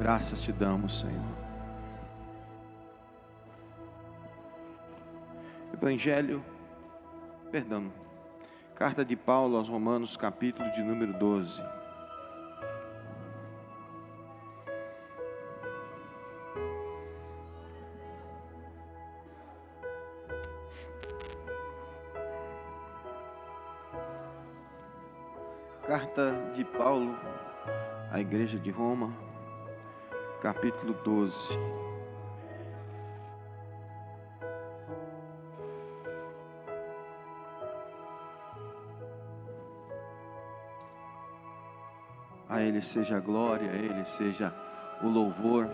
Graças te damos, Senhor. Carta de Paulo aos Romanos, capítulo de número 12. Carta de Paulo à Igreja de Roma, capítulo 12. A Ele seja a glória, a Ele seja o louvor.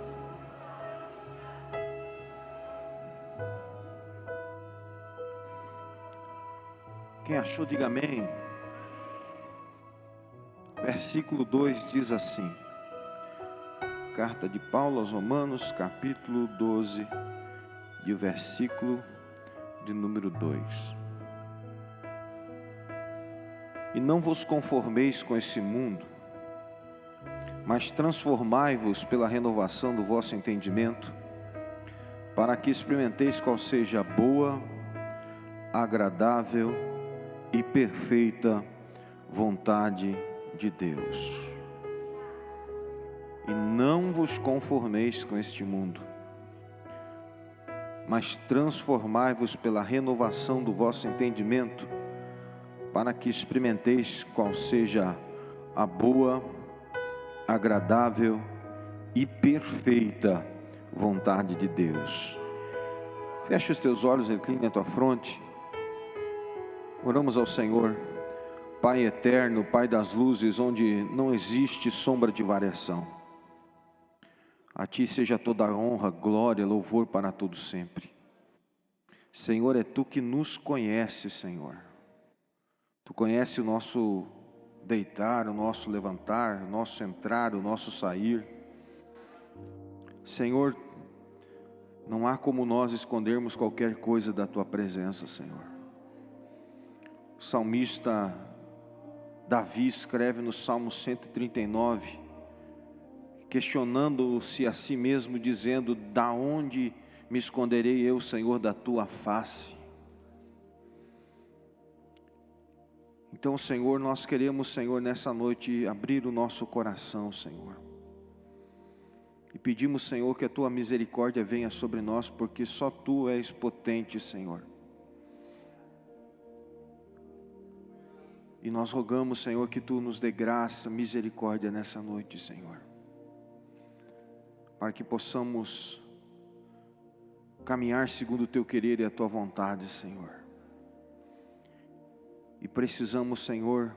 Quem achou, diga amém. Versículo 2 diz assim: Carta de Paulo aos Romanos, capítulo 12, e o versículo de número 2. E não vos conformeis com esse mundo, mas transformai-vos pela renovação do vosso entendimento, para que experimenteis qual seja a boa, agradável e perfeita vontade de Deus. E não vos conformeis com este mundo, mas transformai-vos pela renovação do vosso entendimento, para que experimenteis qual seja a boa, agradável e perfeita vontade de Deus. Feche os teus olhos, recline a tua fronte. Oramos ao Senhor. Pai eterno, Pai das luzes, onde não existe sombra de variação. A Ti seja toda a honra, glória, louvor para todos sempre. Senhor, é Tu que nos conheces, Senhor. Tu conheces o nosso deitar, o nosso levantar, o nosso entrar, o nosso sair. Senhor, não há como nós escondermos qualquer coisa da Tua presença, Senhor. O salmista Davi escreve no Salmo 139, questionando-se a si mesmo, dizendo: da onde me esconderei eu, Senhor, da Tua face? Então, Senhor, nós queremos, Senhor, nessa noite abrir o nosso coração, Senhor, e pedimos, Senhor, que a Tua misericórdia venha sobre nós, porque só Tu és potente, Senhor. E nós rogamos, Senhor, que Tu nos dê graça, misericórdia nessa noite, Senhor, para que possamos caminhar segundo o Teu querer e a Tua vontade, Senhor. E precisamos, Senhor,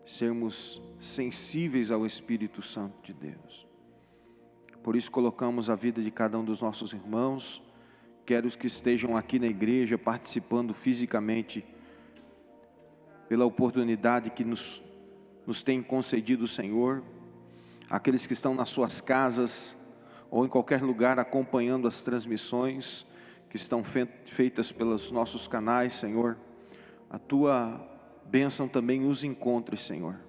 sermos sensíveis ao Espírito Santo de Deus. Por isso colocamos a vida de cada um dos nossos irmãos, quer os que estejam aqui na igreja participando fisicamente, pela oportunidade que nos tem concedido o Senhor, aqueles que estão nas suas casas, ou em qualquer lugar acompanhando as transmissões que estão feitas pelos nossos canais, Senhor. A Tua bênção também os encontre, Senhor.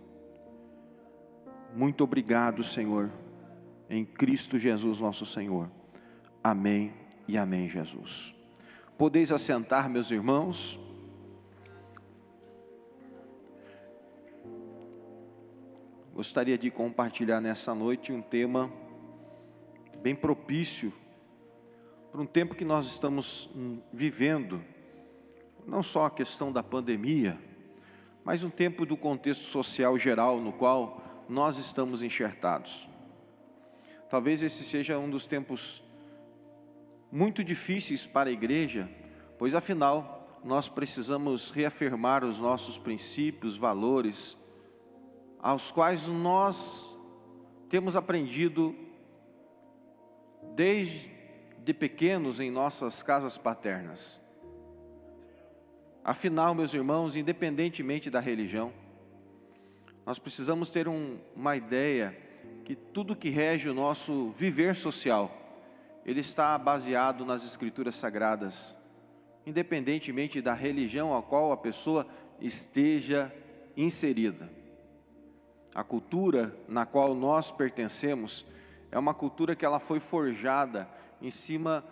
Muito obrigado, Senhor, em Cristo Jesus nosso Senhor. Amém e amém, Jesus. Podeis assentar, meus irmãos. Gostaria de compartilhar nessa noite um tema bem propício para um tempo que nós estamos vivendo, não só a questão da pandemia, mas um tempo do contexto social geral no qual nós estamos enxertados. Talvez esse seja um dos tempos muito difíceis para a igreja, pois afinal nós precisamos reafirmar os nossos princípios, valores, aos quais nós temos aprendido desde pequenos em nossas casas paternas. Afinal, meus irmãos, independentemente da religião, nós precisamos ter uma ideia que tudo que rege o nosso viver social, ele está baseado nas Escrituras Sagradas, independentemente da religião a qual a pessoa esteja inserida. A cultura na qual nós pertencemos é uma cultura que ela foi forjada em cima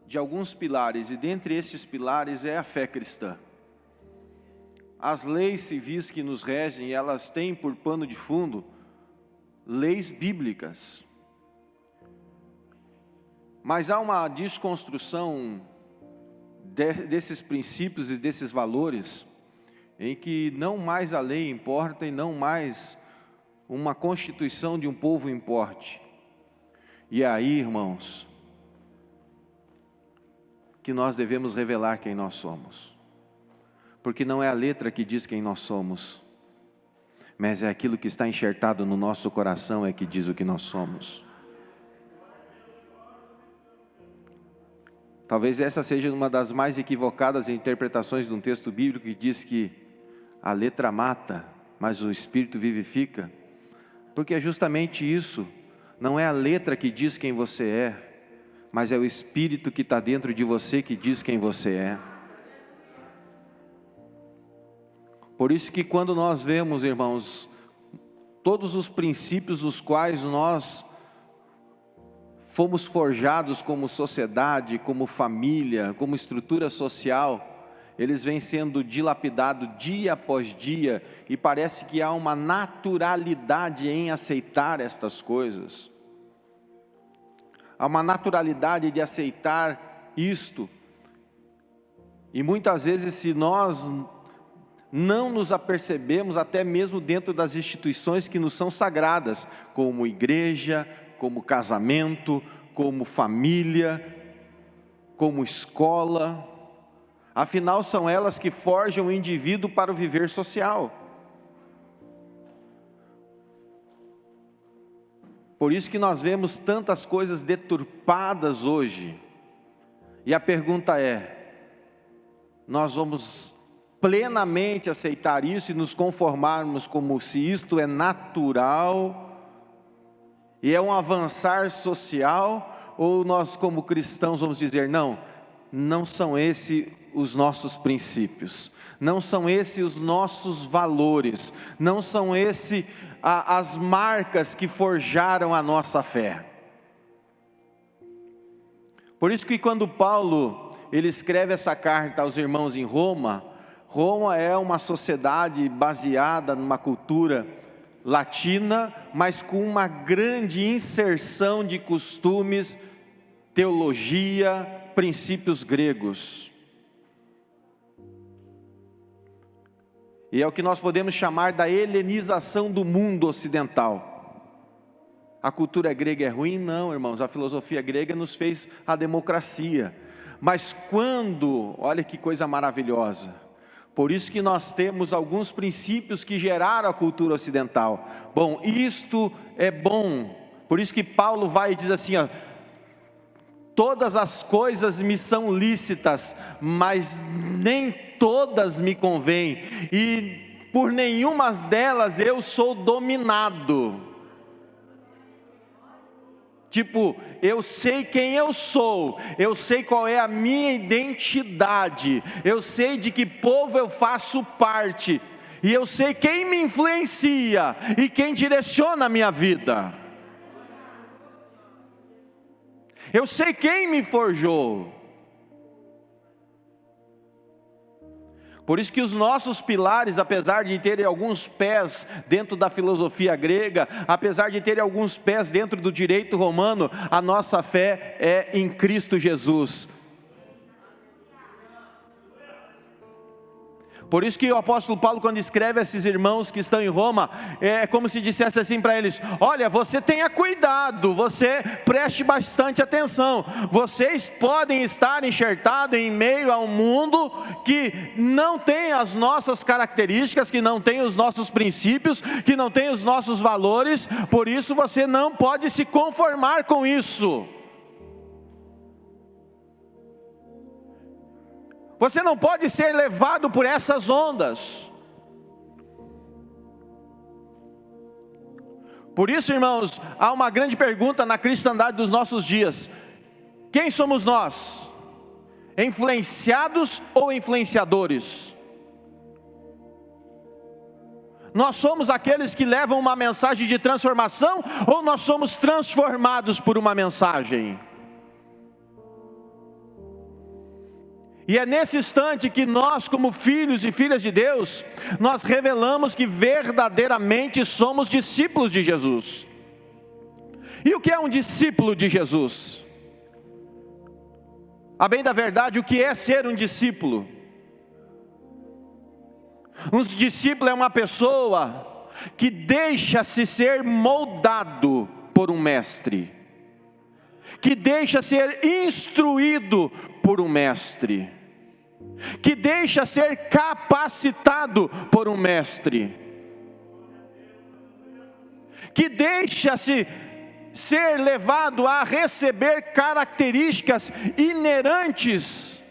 de alguns pilares, e dentre estes pilares é a fé cristã. As leis civis que nos regem, elas têm por pano de fundo leis bíblicas. Mas há uma desconstrução desses princípios e desses valores, em que não mais a lei importa e não mais uma constituição de um povo importe. E é aí, irmãos, que nós devemos revelar quem nós somos. Porque não é a letra que diz quem nós somos, mas é aquilo que está enxertado no nosso coração é que diz o que nós somos. Talvez essa seja uma das mais equivocadas interpretações de um texto bíblico que diz que a letra mata, mas o Espírito vivifica. Porque é justamente isso, não é a letra que diz quem você é, mas é o Espírito que está dentro de você que diz quem você é. Por isso que quando nós vemos, irmãos, todos os princípios dos quais nós fomos forjados como sociedade, como família, como estrutura social, eles vêm sendo dilapidados dia após dia, e parece que há uma naturalidade em aceitar estas coisas. Há uma naturalidade de aceitar isto, e muitas vezes se nós não nos apercebemos, até mesmo dentro das instituições que nos são sagradas, como igreja, como casamento, como família, como escola, afinal são elas que forjam o indivíduo para o viver social. Por isso que nós vemos tantas coisas deturpadas hoje, e a pergunta é, nós vamos plenamente aceitar isso e nos conformarmos como se isto é natural, e é um avançar social, ou nós como cristãos vamos dizer, não são esses os nossos princípios, não são esses os nossos valores, não são esses as marcas que forjaram a nossa fé. Por isso que quando Paulo, ele escreve essa carta aos irmãos em Roma, Roma é uma sociedade baseada numa cultura latina, mas com uma grande inserção de costumes, teologia, princípios gregos. E é o que nós podemos chamar da helenização do mundo ocidental. A cultura grega é ruim? Não, irmãos, a filosofia grega nos fez a democracia. Mas quando, olha que coisa maravilhosa, por isso que nós temos alguns princípios que geraram a cultura ocidental. Bom, isto é bom. Por isso que Paulo vai e diz assim, todas as coisas me são lícitas, mas nem todas me convêm, e por nenhuma delas eu sou dominado. Tipo, eu sei quem eu sou, eu sei qual é a minha identidade, eu sei de que povo eu faço parte, e eu sei quem me influencia e quem direciona a minha vida. Eu sei quem me forjou. Por isso que os nossos pilares, apesar de terem alguns pés dentro da filosofia grega, apesar de terem alguns pés dentro do direito romano, a nossa fé é em Cristo Jesus. Por isso que o apóstolo Paulo, quando escreve a esses irmãos que estão em Roma, é como se dissesse assim para eles: olha, você tenha cuidado, você preste bastante atenção, vocês podem estar enxertados em meio a um mundo que não tem as nossas características, que não tem os nossos princípios, que não tem os nossos valores, por isso você não pode se conformar com isso. Você não pode ser levado por essas ondas. Por isso, irmãos, há uma grande pergunta na cristandade dos nossos dias: quem somos nós? Influenciados ou influenciadores? Nós somos aqueles que levam uma mensagem de transformação, ou nós somos transformados por uma mensagem? E é nesse instante que nós, como filhos e filhas de Deus, nós revelamos que verdadeiramente somos discípulos de Jesus. E o que é um discípulo de Jesus? A bem da verdade, o que é ser um discípulo? Um discípulo é uma pessoa que deixa-se ser moldado por um mestre, que deixa ser instruído por um mestre, que deixa ser capacitado por um mestre, que deixa-se ser levado a receber características inerentes,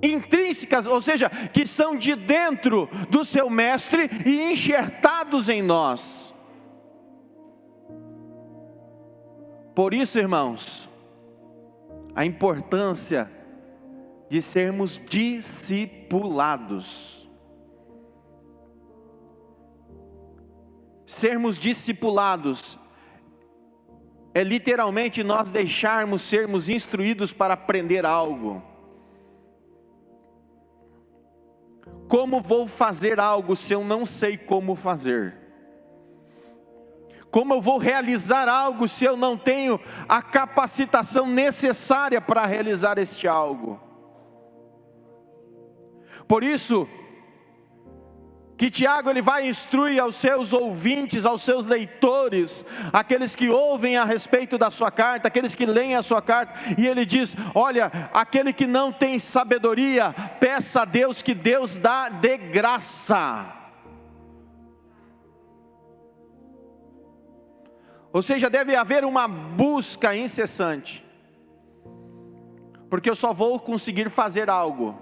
intrínsecas, ou seja, que são de dentro do seu mestre e enxertados em nós. Por isso, irmãos, a importância de sermos discipulados. Sermos discipulados é literalmente nós deixarmos sermos instruídos para aprender algo. Como vou fazer algo se eu não sei como fazer? Como eu vou realizar algo se eu não tenho a capacitação necessária para realizar este algo? Por isso que Tiago ele vai instruir aos seus ouvintes, aos seus leitores, aqueles que ouvem a respeito da sua carta, aqueles que leem a sua carta, e ele diz: olha, aquele que não tem sabedoria, peça a Deus, que Deus dá de graça. Ou seja, deve haver uma busca incessante, porque eu só vou conseguir fazer algo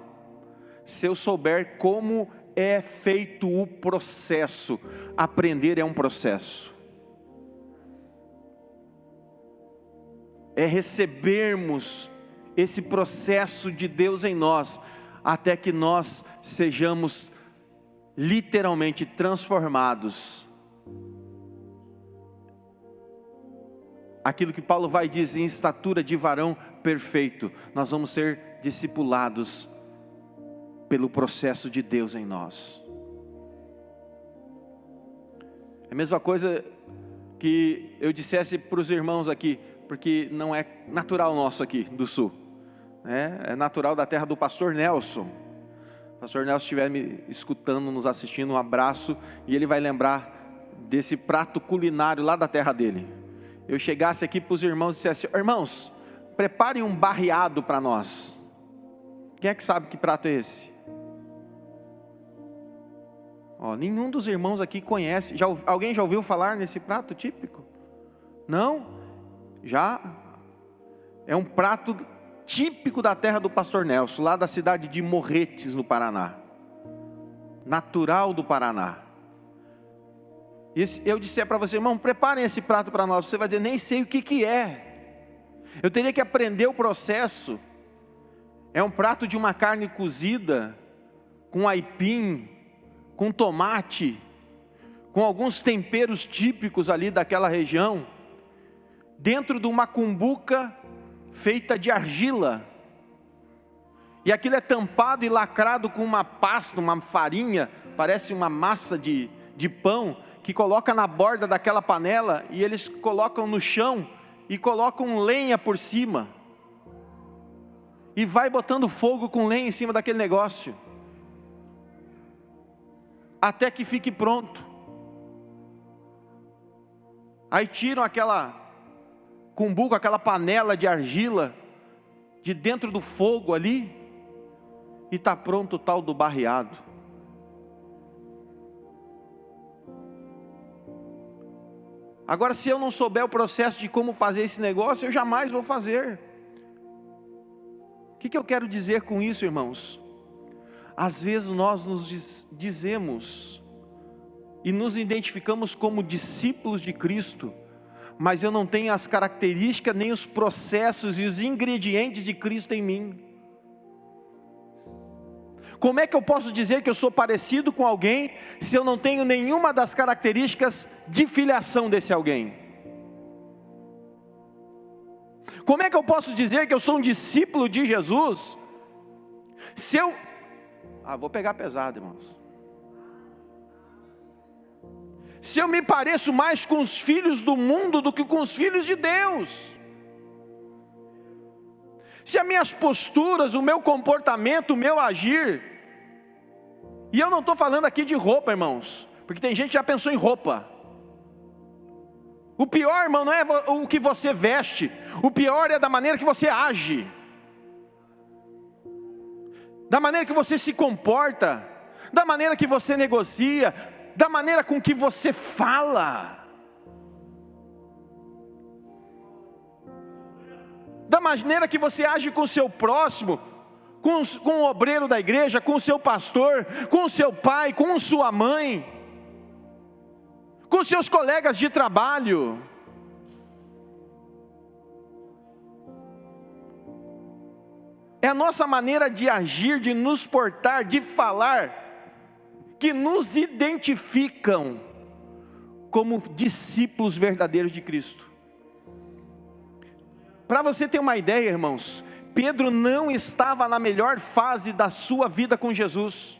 se eu souber como é feito o processo. Aprender é um processo, é recebermos esse processo de Deus em nós, até que nós sejamos literalmente transformados. Aquilo que Paulo vai dizer, em estatura de varão perfeito, nós vamos ser discipulados pelo processo de Deus em nós. É a mesma coisa que eu dissesse para os irmãos aqui, porque não é natural nosso aqui do sul, né? É natural da terra do pastor Nelson. O pastor Nelson estiver me escutando, nos assistindo, um abraço, e ele vai lembrar desse prato culinário lá da terra dele. Eu chegasse aqui para os irmãos e dissesse: irmãos, preparem um barreado para nós. Quem é que sabe que prato é esse? Nenhum dos irmãos aqui conhece. Alguém já ouviu falar nesse prato típico? Não? Já? É um prato típico da terra do pastor Nelson, lá da cidade de Morretes, no Paraná. Natural do Paraná. E eu disser para você: irmão, preparem esse prato para nós. Você vai dizer: nem sei o que é. Eu teria que aprender o processo. É um prato de uma carne cozida, com aipim, com tomate, com alguns temperos típicos ali daquela região, dentro de uma cumbuca feita de argila, e aquilo é tampado e lacrado com uma pasta, uma farinha, parece uma massa de pão, que coloca na borda daquela panela, e eles colocam no chão, e colocam lenha por cima, e vai botando fogo com lenha em cima daquele negócio, até que fique pronto. Aí tiram aquela cumbuca, aquela panela de argila, de dentro do fogo ali, e está pronto o tal do barreado. Agora, se eu não souber o processo de como fazer esse negócio, eu jamais vou fazer. O que eu quero dizer com isso, irmãos? Às vezes nós nos dizemos e nos identificamos como discípulos de Cristo, mas eu não tenho as características, nem os processos e os ingredientes de Cristo em mim. Como é que eu posso dizer que eu sou parecido com alguém se eu não tenho nenhuma das características de filiação desse alguém? Como é que eu posso dizer que eu sou um discípulo de Jesus se eu... vou pegar pesado, irmãos. Se eu me pareço mais com os filhos do mundo do que com os filhos de Deus. Se as minhas posturas, o meu comportamento, o meu agir, e eu não estou falando aqui de roupa, irmãos, porque tem gente que já pensou em roupa. O pior, irmão, não é o que você veste, o pior é da maneira que você age, da maneira que você se comporta, da maneira que você negocia, da maneira com que você fala, da maneira que você age com o seu próximo, com o obreiro da igreja, com o seu pastor, com o seu pai, com sua mãe, com seus colegas de trabalho. É a nossa maneira de agir, de nos portar, de falar, que nos identificam como discípulos verdadeiros de Cristo. Para você ter uma ideia, irmãos, Pedro não estava na melhor fase da sua vida com Jesus.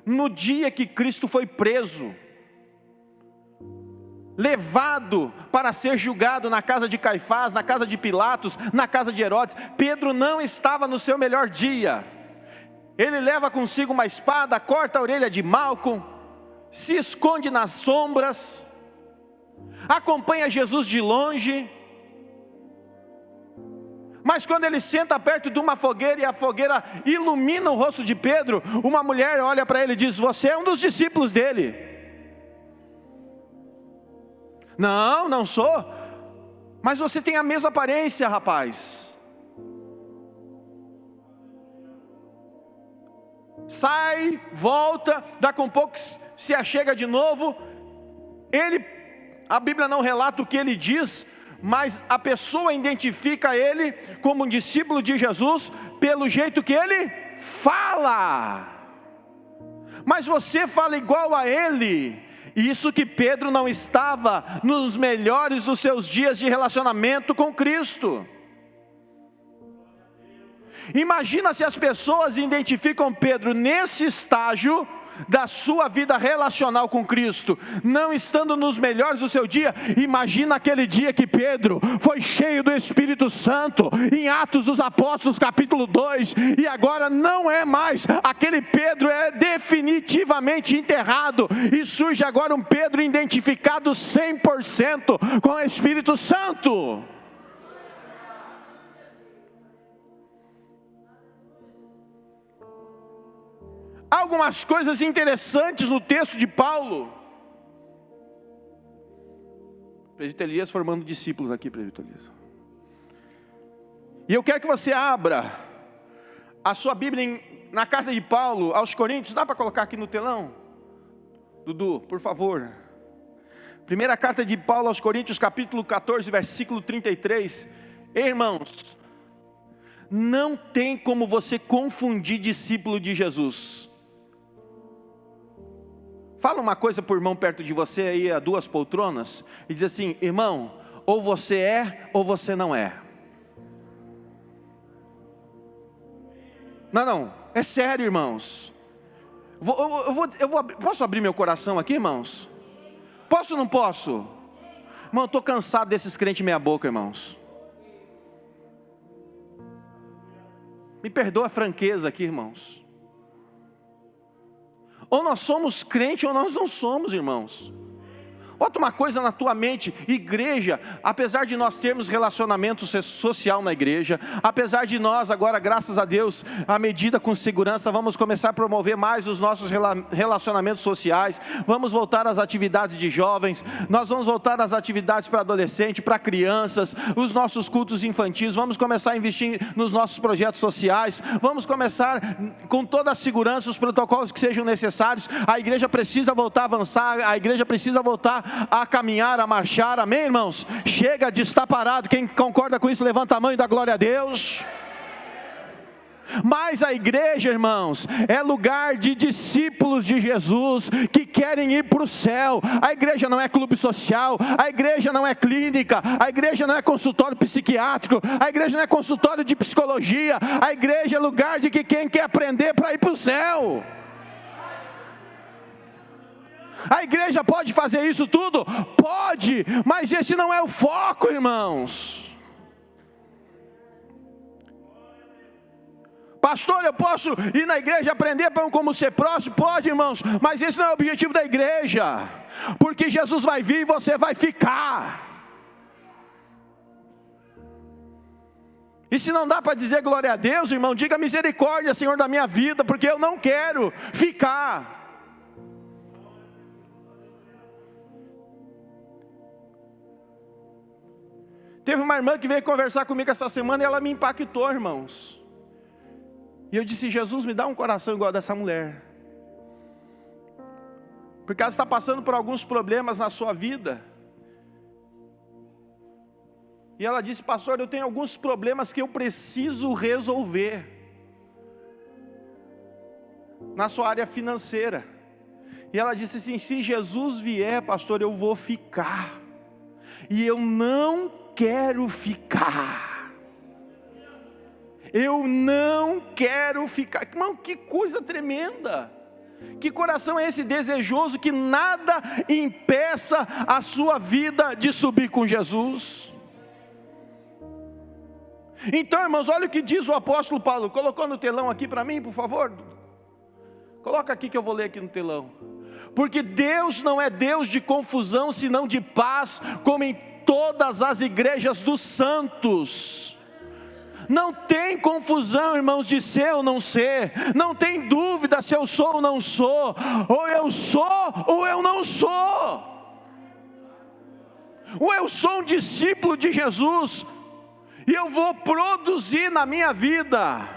No dia que Cristo foi preso, levado para ser julgado na casa de Caifás, na casa de Pilatos, na casa de Herodes, Pedro não estava no seu melhor dia. Ele leva consigo uma espada, corta a orelha de Malco, se esconde nas sombras, acompanha Jesus de longe. Mas quando ele senta perto de uma fogueira e a fogueira ilumina o rosto de Pedro, uma mulher olha para ele e diz: você é um dos discípulos dele. Não, não sou. Mas você tem a mesma aparência, rapaz. Sai, volta, daqui a um pouco se achega de novo. A Bíblia não relata o que ele diz, mas a pessoa identifica ele como um discípulo de Jesus pelo jeito que ele fala. Mas você fala igual a ele. Isso que Pedro não estava nos melhores dos seus dias de relacionamento com Cristo. Imagina se as pessoas identificam Pedro nesse estágio da sua vida relacional com Cristo, não estando nos melhores do seu dia. Imagina aquele dia que Pedro foi cheio do Espírito Santo, em Atos dos Apóstolos capítulo 2, e agora não é mais, aquele Pedro é definitivamente enterrado, e surge agora um Pedro identificado 100% com o Espírito Santo. Algumas coisas interessantes no texto de Paulo. Presbítero Elias formando discípulos aqui, Presbítero Elias. E eu quero que você abra a sua Bíblia na carta de Paulo aos Coríntios. Dá para colocar aqui no telão? Dudu, por favor. Primeira carta de Paulo aos Coríntios, capítulo 14, versículo 33. Irmãos, não tem como você confundir discípulo de Jesus. Fala uma coisa para o irmão perto de você aí, a 2 poltronas, e diz assim: irmão, ou você é, ou você não é. Não, é sério, irmãos. Posso abrir meu coração aqui, irmãos? Posso ou não posso? Irmão, eu estou cansado desses crentes meia boca, irmãos. Me perdoa a franqueza aqui, irmãos. Ou nós somos crente ou nós não somos, irmãos. Bota uma coisa na tua mente: igreja, apesar de nós termos relacionamento social na igreja, apesar de nós agora, graças a Deus, à medida com segurança, vamos começar a promover mais os nossos relacionamentos sociais, vamos voltar às atividades de jovens, nós vamos voltar às atividades para adolescentes, para crianças, os nossos cultos infantis, vamos começar a investir nos nossos projetos sociais, vamos começar com toda a segurança, os protocolos que sejam necessários. A igreja precisa voltar a avançar, a igreja precisa voltar a caminhar, a marchar, amém, irmãos? Chega de estar parado. Quem concorda com isso, levanta a mão e dá glória a Deus. Mas a igreja, irmãos, é lugar de discípulos de Jesus que querem ir para o céu. A igreja não é clube social, a igreja não é clínica, a igreja não é consultório psiquiátrico, a igreja não é consultório de psicologia, a igreja é lugar de que quem quer aprender para ir para o céu. A igreja pode fazer isso tudo? Pode, mas esse não é o foco, irmãos. Pastor, eu posso ir na igreja aprender como ser próximo? Pode, irmãos, mas esse não é o objetivo da igreja, porque Jesus vai vir e você vai ficar. E se não dá para dizer glória a Deus, irmão, diga misericórdia, Senhor, da minha vida, porque eu não quero ficar. Teve uma irmã que veio conversar comigo essa semana e ela me impactou, irmãos. E eu disse: Jesus, me dá um coração igual dessa mulher. Porque ela está passando por alguns problemas na sua vida. E ela disse: pastor, eu tenho alguns problemas que eu preciso resolver. Na sua área financeira. E ela disse assim: se Jesus vier, pastor, eu vou ficar. E eu não quero ficar. Eu não quero ficar. Irmão, que coisa tremenda. Que coração é esse desejoso que nada impeça a sua vida de subir com Jesus? Então, irmãos, olha o que diz o apóstolo Paulo. Colocou no telão aqui para mim, por favor? Coloca aqui que eu vou ler aqui no telão. Porque Deus não é Deus de confusão, senão de paz, como em todas as igrejas dos santos. Não tem confusão, irmãos, de ser ou não ser. Não tem dúvida se eu sou ou não sou. Ou eu sou ou eu não sou. Ou eu sou um discípulo de Jesus e eu vou produzir na minha vida.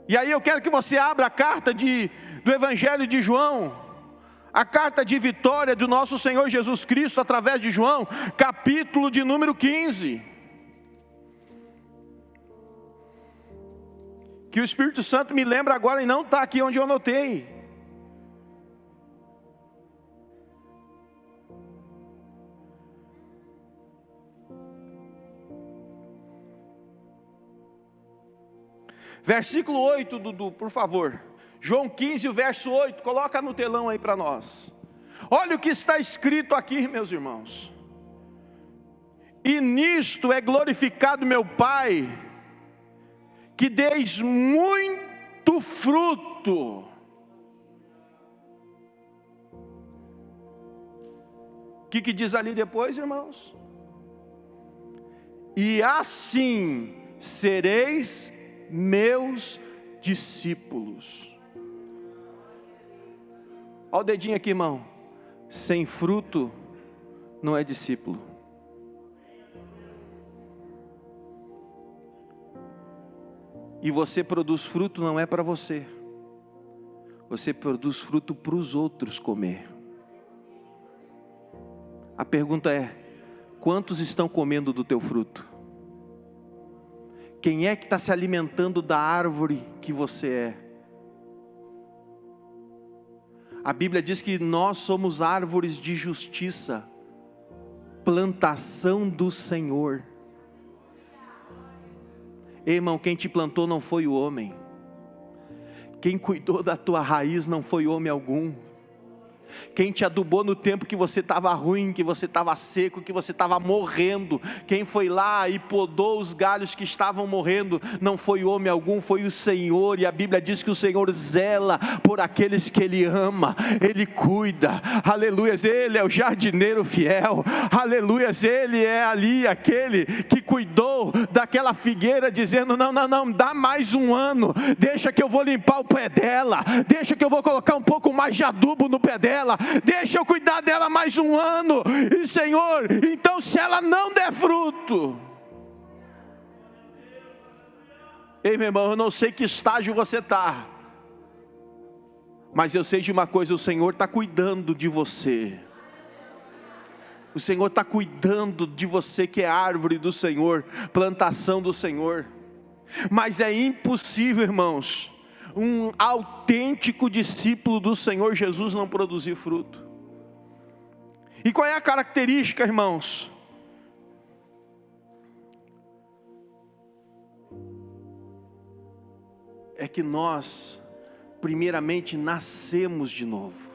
E aí eu quero que você abra a carta do Evangelho de João, a carta de vitória do nosso Senhor Jesus Cristo através de João, capítulo de número 15. Que o Espírito Santo me lembra agora e não está aqui onde eu anotei. Versículo 8, Dudu, por favor. João 15, o verso 8, coloca no telão aí para nós. Olha o que está escrito aqui, meus irmãos. E nisto é glorificado meu Pai, que deis muito fruto. O que diz ali depois, irmãos? E assim sereis meus discípulos. Olha o dedinho aqui, irmão. Sem fruto não é discípulo. E você produz fruto não é para você. Você produz fruto para os outros comer. A pergunta é: quantos estão comendo do teu fruto? Quem é que está se alimentando da árvore que você é? A Bíblia diz que nós somos árvores de justiça, plantação do Senhor. Ei, irmão, quem te plantou não foi o homem. Quem cuidou da tua raiz não foi homem algum. Quem te adubou no tempo que você estava ruim, que você estava seco, que você estava morrendo, quem foi lá e podou os galhos que estavam morrendo, não foi homem algum, foi o Senhor. E a Bíblia diz que o Senhor zela por aqueles que Ele ama, Ele cuida, aleluias, Ele é o jardineiro fiel, aleluias, Ele é ali aquele que cuidou daquela figueira, dizendo: não, dá mais um ano, deixa que eu vou limpar o pé dela, deixa que eu vou colocar um pouco mais de adubo no pé dela, deixa eu cuidar dela mais um ano. E Senhor, então se ela não der fruto, ei, meu irmão, eu não sei que estágio você está, mas eu sei de uma coisa: o Senhor está cuidando de você. O Senhor está cuidando de você, que é árvore do Senhor, plantação do Senhor. Mas é impossível, irmãos, um autêntico discípulo do Senhor Jesus não produzir fruto. E qual é a característica, irmãos? É que nós, primeiramente, nascemos de novo.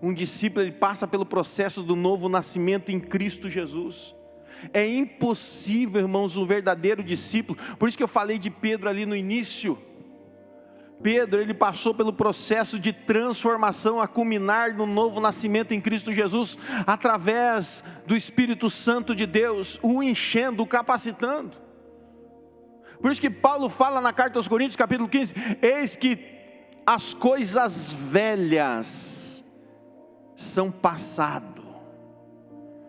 Um discípulo, ele passa pelo processo do novo nascimento em Cristo Jesus. É impossível, irmãos, um verdadeiro discípulo. Por isso que eu falei de Pedro ali no início. Pedro, ele passou pelo processo de transformação a culminar no novo nascimento em Cristo Jesus, através do Espírito Santo de Deus, o enchendo, o capacitando. Por isso que Paulo fala na carta aos Coríntios, capítulo 15, eis que as coisas velhas são passado,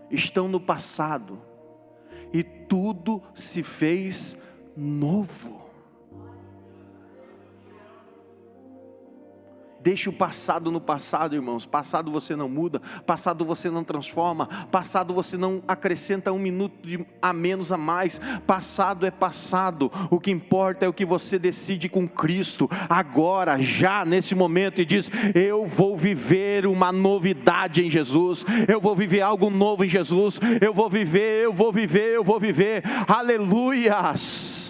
estão no passado, e tudo se fez novo. Deixe o passado no passado, irmãos. Passado você não muda, passado você não transforma, passado você não acrescenta um minuto a menos a mais. Passado é passado, o que importa é o que você decide com Cristo, agora, já nesse momento, e diz: eu vou viver uma novidade em Jesus, eu vou viver algo novo em Jesus, eu vou viver, aleluias.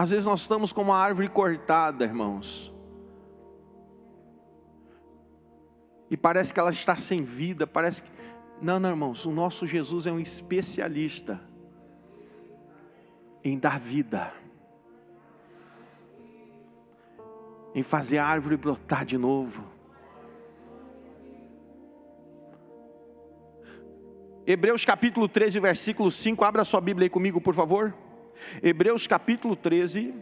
Às vezes nós estamos como uma árvore cortada, irmãos, e parece que ela está sem vida, parece que... Não, irmãos, o nosso Jesus é um especialista em dar vida, em fazer a árvore brotar de novo. Hebreus capítulo 13, versículo 5, abra sua Bíblia aí comigo, por favor. Hebreus capítulo 13,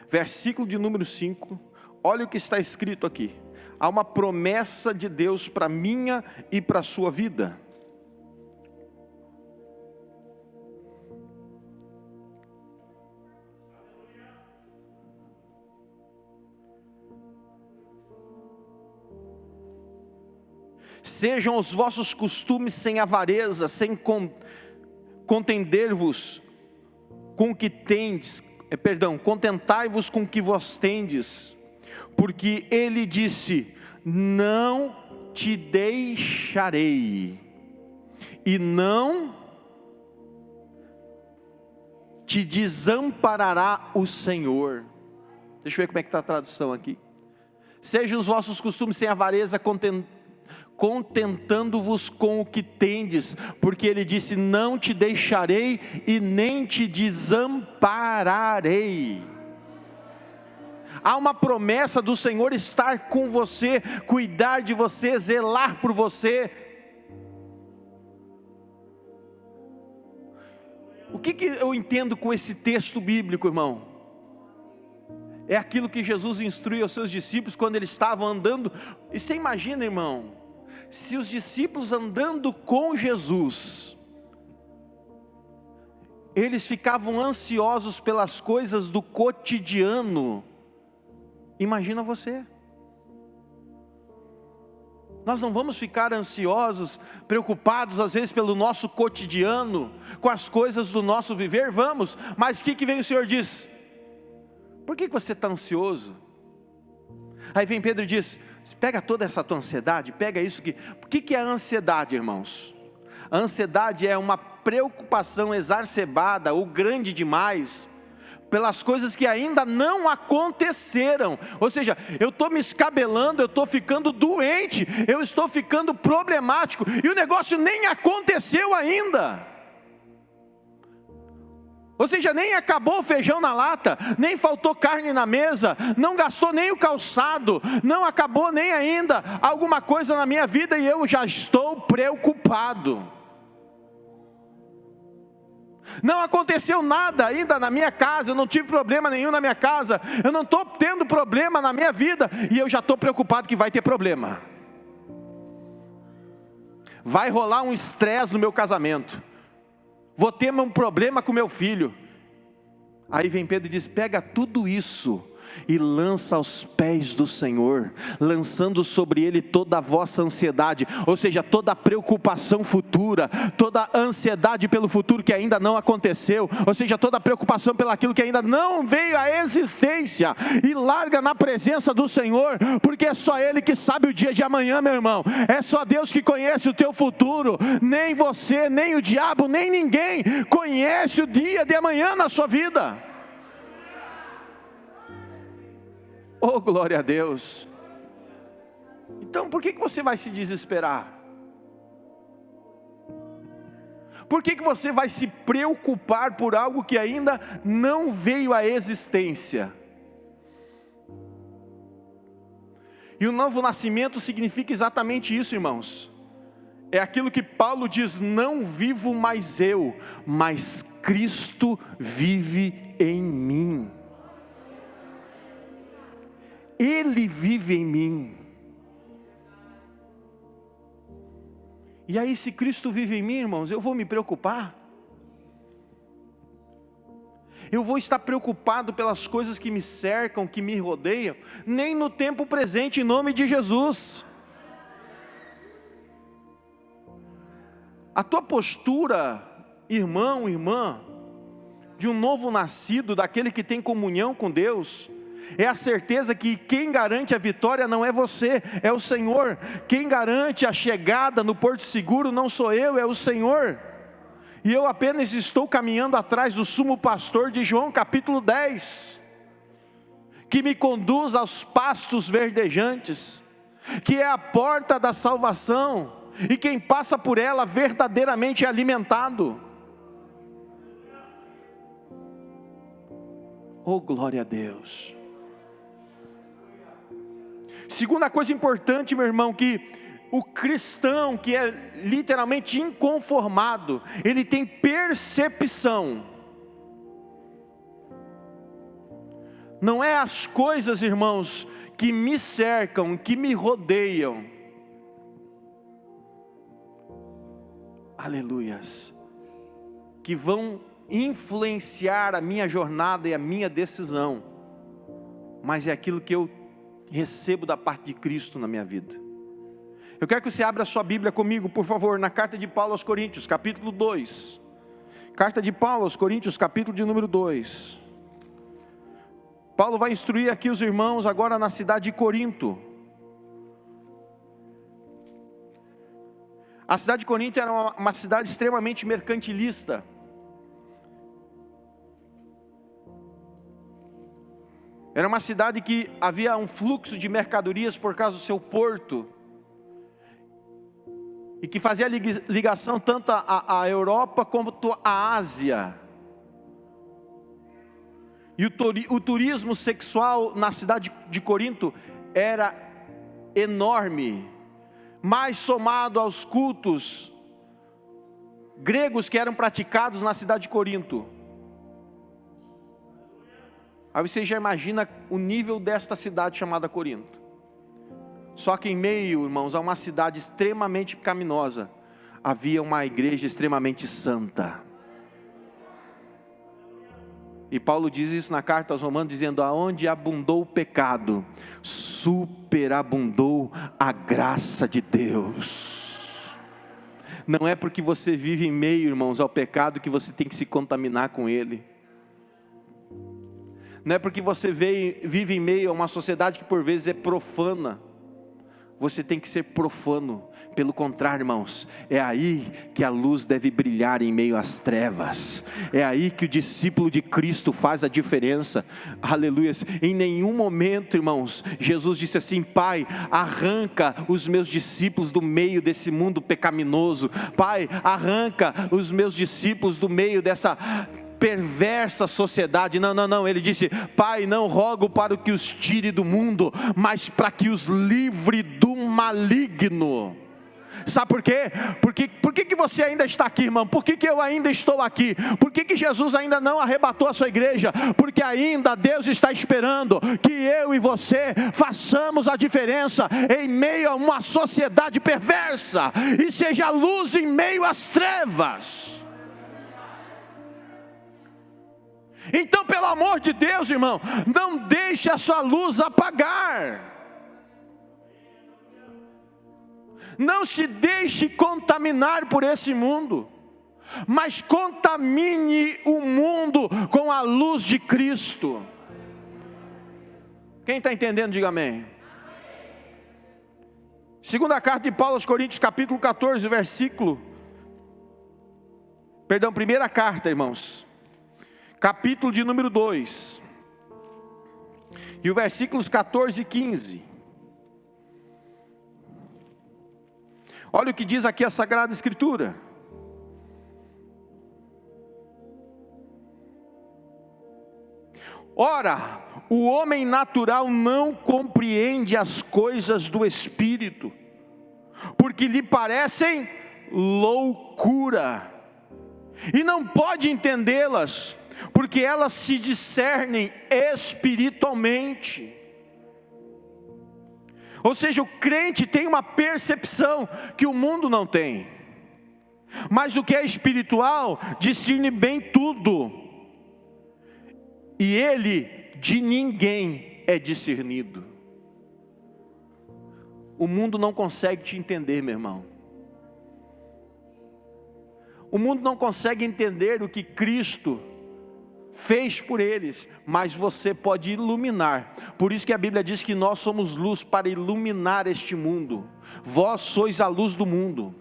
versículo de número 5, olha o que está escrito aqui. Há uma promessa de Deus para a minha e para a sua vida. Sejam os vossos costumes sem avareza, sem contender-vos com o que tendes, contentai-vos com o que vós tendes, porque ele disse: não te deixarei, e não te desamparará o Senhor. Deixa eu ver como é que está a tradução aqui. Sejam os vossos costumes sem avareza, contentando-vos com o que tendes, porque ele disse: não te deixarei e nem te desampararei. Há uma promessa do Senhor estar com você, cuidar de você, zelar por você. O que eu entendo com esse texto bíblico, irmão? É aquilo que Jesus instrui aos seus discípulos quando eles estavam andando. E você imagina, irmão, se os discípulos andando com Jesus, eles ficavam ansiosos pelas coisas do cotidiano, imagina você. Nós não vamos ficar ansiosos, preocupados às vezes pelo nosso cotidiano, com as coisas do nosso viver, vamos, mas o que vem o Senhor diz? Por que você está ansioso? Aí vem Pedro e diz: pega toda essa tua ansiedade, pega isso que... O que é a ansiedade, irmãos? A ansiedade é uma preocupação exacerbada ou grande demais pelas coisas que ainda não aconteceram. Ou seja, eu estou me escabelando, eu estou ficando doente, eu estou ficando problemático, e o negócio nem aconteceu ainda. Ou seja, nem acabou o feijão na lata, nem faltou carne na mesa, não gastou nem o calçado, não acabou nem ainda alguma coisa na minha vida, e eu já estou preocupado. Não aconteceu nada ainda na minha casa, eu não tive problema nenhum na minha casa, eu não estou tendo problema na minha vida, e eu já estou preocupado que vai ter problema. Vai rolar um estresse no meu casamento, vou ter um problema com meu filho. Aí vem Pedro e diz: pega tudo isso e lança aos pés do Senhor, lançando sobre Ele toda a vossa ansiedade, ou seja, toda a preocupação futura, toda a ansiedade pelo futuro que ainda não aconteceu, ou seja, toda a preocupação pelo aquilo que ainda não veio à existência, e larga na presença do Senhor, porque é só Ele que sabe o dia de amanhã, meu irmão, é só Deus que conhece o teu futuro, nem você, nem o diabo, nem ninguém conhece o dia de amanhã na sua vida. Oh, glória a Deus. Então por que você vai se desesperar? Por que você vai se preocupar por algo que ainda não veio à existência? E o novo nascimento significa exatamente isso, irmãos. É aquilo que Paulo diz: não vivo mais eu, mas Cristo vive em mim. Ele vive em mim. E aí, se Cristo vive em mim, irmãos, eu vou me preocupar? Eu vou estar preocupado pelas coisas que me cercam, que me rodeiam? Nem no tempo presente, em nome de Jesus. A tua postura, irmão, irmã, de um novo nascido, daquele que tem comunhão com Deus, é a certeza que quem garante a vitória não é você, é o Senhor. Quem garante a chegada no porto seguro não sou eu, é o Senhor. E eu apenas estou caminhando atrás do sumo pastor de João capítulo 10, que me conduz aos pastos verdejantes, que é a porta da salvação, e quem passa por ela verdadeiramente é alimentado. Oh, glória a Deus. Segunda coisa importante, meu irmão, que o cristão que é literalmente inconformado, ele tem percepção. Não é as coisas, irmãos, que me cercam, que me rodeiam. Aleluias. Que vão influenciar a minha jornada e a minha decisão. Mas é aquilo que eu recebo da parte de Cristo na minha vida. Eu quero que você abra a sua Bíblia comigo, por favor, na carta de Paulo aos Coríntios, capítulo 2. Carta de Paulo aos Coríntios, capítulo de número 2. Paulo vai instruir aqui os irmãos agora na cidade de Corinto. A cidade de Corinto era uma cidade extremamente mercantilista. Era uma cidade que havia um fluxo de mercadorias por causa do seu porto, e que fazia ligação tanto à Europa quanto à Ásia. E o turismo sexual na cidade de Corinto era enorme, mais somado aos cultos gregos que eram praticados na cidade de Corinto. Aí você já imagina o nível desta cidade chamada Corinto. Só que em meio, irmãos, a uma cidade extremamente pecaminosa, havia uma igreja extremamente santa. E Paulo diz isso na carta aos Romanos, dizendo: aonde abundou o pecado, superabundou a graça de Deus. Não é porque você vive em meio, irmãos, ao pecado que você tem que se contaminar com ele. Não é porque você vive em meio a uma sociedade que por vezes é profana, você tem que ser profano. Pelo contrário, irmãos, é aí que a luz deve brilhar em meio às trevas. É aí que o discípulo de Cristo faz a diferença. Aleluia. Em nenhum momento, irmãos, Jesus disse assim: Pai, arranca os meus discípulos do meio desse mundo pecaminoso. Pai, arranca os meus discípulos do meio dessa perversa sociedade. Não, ele disse: Pai, não rogo para que os tire do mundo, mas para que os livre do maligno. Sabe por quê? Por que você ainda está aqui, irmão? Por que eu ainda estou aqui? Por que Jesus ainda não arrebatou a sua igreja? Porque ainda Deus está esperando que eu e você façamos a diferença em meio a uma sociedade perversa, e seja luz em meio às trevas. Então, pelo amor de Deus, irmão, não deixe a sua luz apagar. Não se deixe contaminar por esse mundo, mas contamine o mundo com a luz de Cristo. Quem está entendendo, diga amém. Segunda carta de Paulo aos Coríntios, capítulo 14, primeira carta, irmãos, capítulo de número 2, e o versículos 14 e 15. Olha o que diz aqui a Sagrada Escritura. Ora, o homem natural não compreende as coisas do Espírito, porque lhe parecem loucura, e não pode entendê-las, porque elas se discernem espiritualmente. Ou seja, o crente tem uma percepção que o mundo não tem, mas o que é espiritual discerne bem tudo, e ele de ninguém é discernido. O mundo não consegue te entender, meu irmão. O mundo não consegue entender o que Cristo fez por eles, mas você pode iluminar. Por isso que a Bíblia diz que nós somos luz para iluminar este mundo. Vós sois a luz do mundo.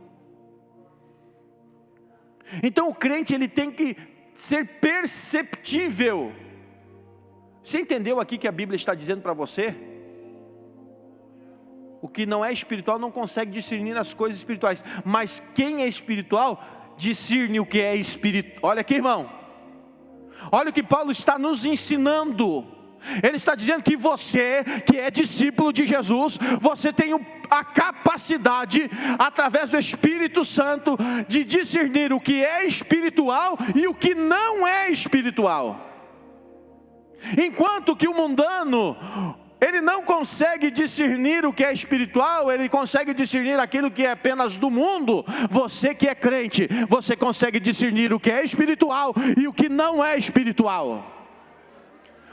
Então o crente, ele tem que ser perceptível. Você entendeu aqui que a Bíblia está dizendo para você? O que não é espiritual não consegue discernir as coisas espirituais, mas quem é espiritual discerne o que é espiritual. Olha aqui, irmão, olha o que Paulo está nos ensinando. Ele está dizendo que você, que é discípulo de Jesus, você tem a capacidade, através do Espírito Santo, de discernir o que é espiritual e o que não é espiritual. Enquanto que o mundano, ele não consegue discernir o que é espiritual, ele consegue discernir aquilo que é apenas do mundo. Você que é crente, você consegue discernir o que é espiritual e o que não é espiritual.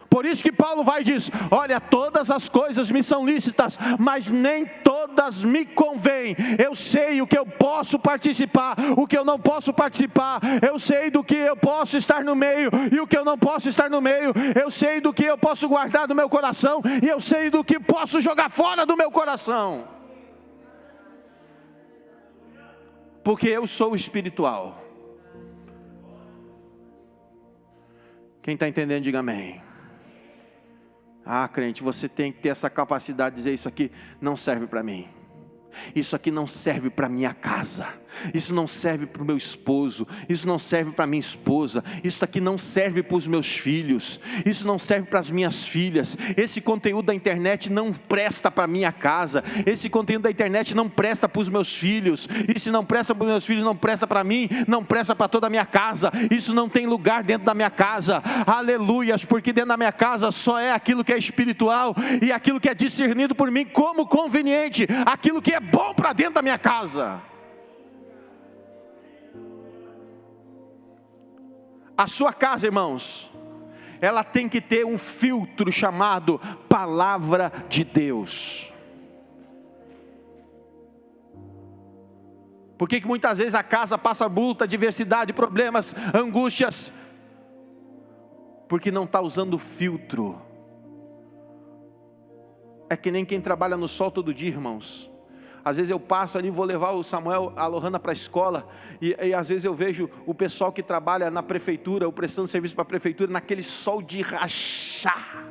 Por isso que Paulo vai e diz: olha, todas as coisas me são lícitas, mas nem todas me convêm. Eu sei o que eu posso participar, o que eu não posso participar. Eu sei do que eu posso estar no meio e o que eu não posso estar no meio. Eu sei do que eu posso guardar no meu coração e eu sei do que posso jogar fora do meu coração. Porque eu sou espiritual. Quem está entendendo, diga amém. Ah, crente, você tem que ter essa capacidade de dizer: isso aqui não serve para mim. Isso aqui não serve para minha casa. Isso não serve para o meu esposo. Isso não serve para minha esposa. Isso aqui não serve para os meus filhos. Isso não serve para as minhas filhas. Esse conteúdo da internet não presta para minha casa. Esse conteúdo da internet não presta para os meus filhos. E se não presta para os meus filhos, não presta para mim, não presta para toda a minha casa. Isso não tem lugar dentro da minha casa. Aleluias, porque dentro da minha casa só é aquilo que é espiritual e aquilo que é discernido por mim como conveniente, aquilo que é bom para dentro da minha casa. A sua casa, irmãos, ela tem que ter um filtro chamado Palavra de Deus. Por que muitas vezes a casa passa luta, adversidade, problemas, angústias? Porque não está usando o filtro. É que nem quem trabalha no sol todo dia, irmãos. Às vezes eu passo ali, vou levar o Samuel, a Lohana para a escola, e às vezes eu vejo o pessoal que trabalha na prefeitura, ou prestando serviço para a prefeitura, naquele sol de rachar.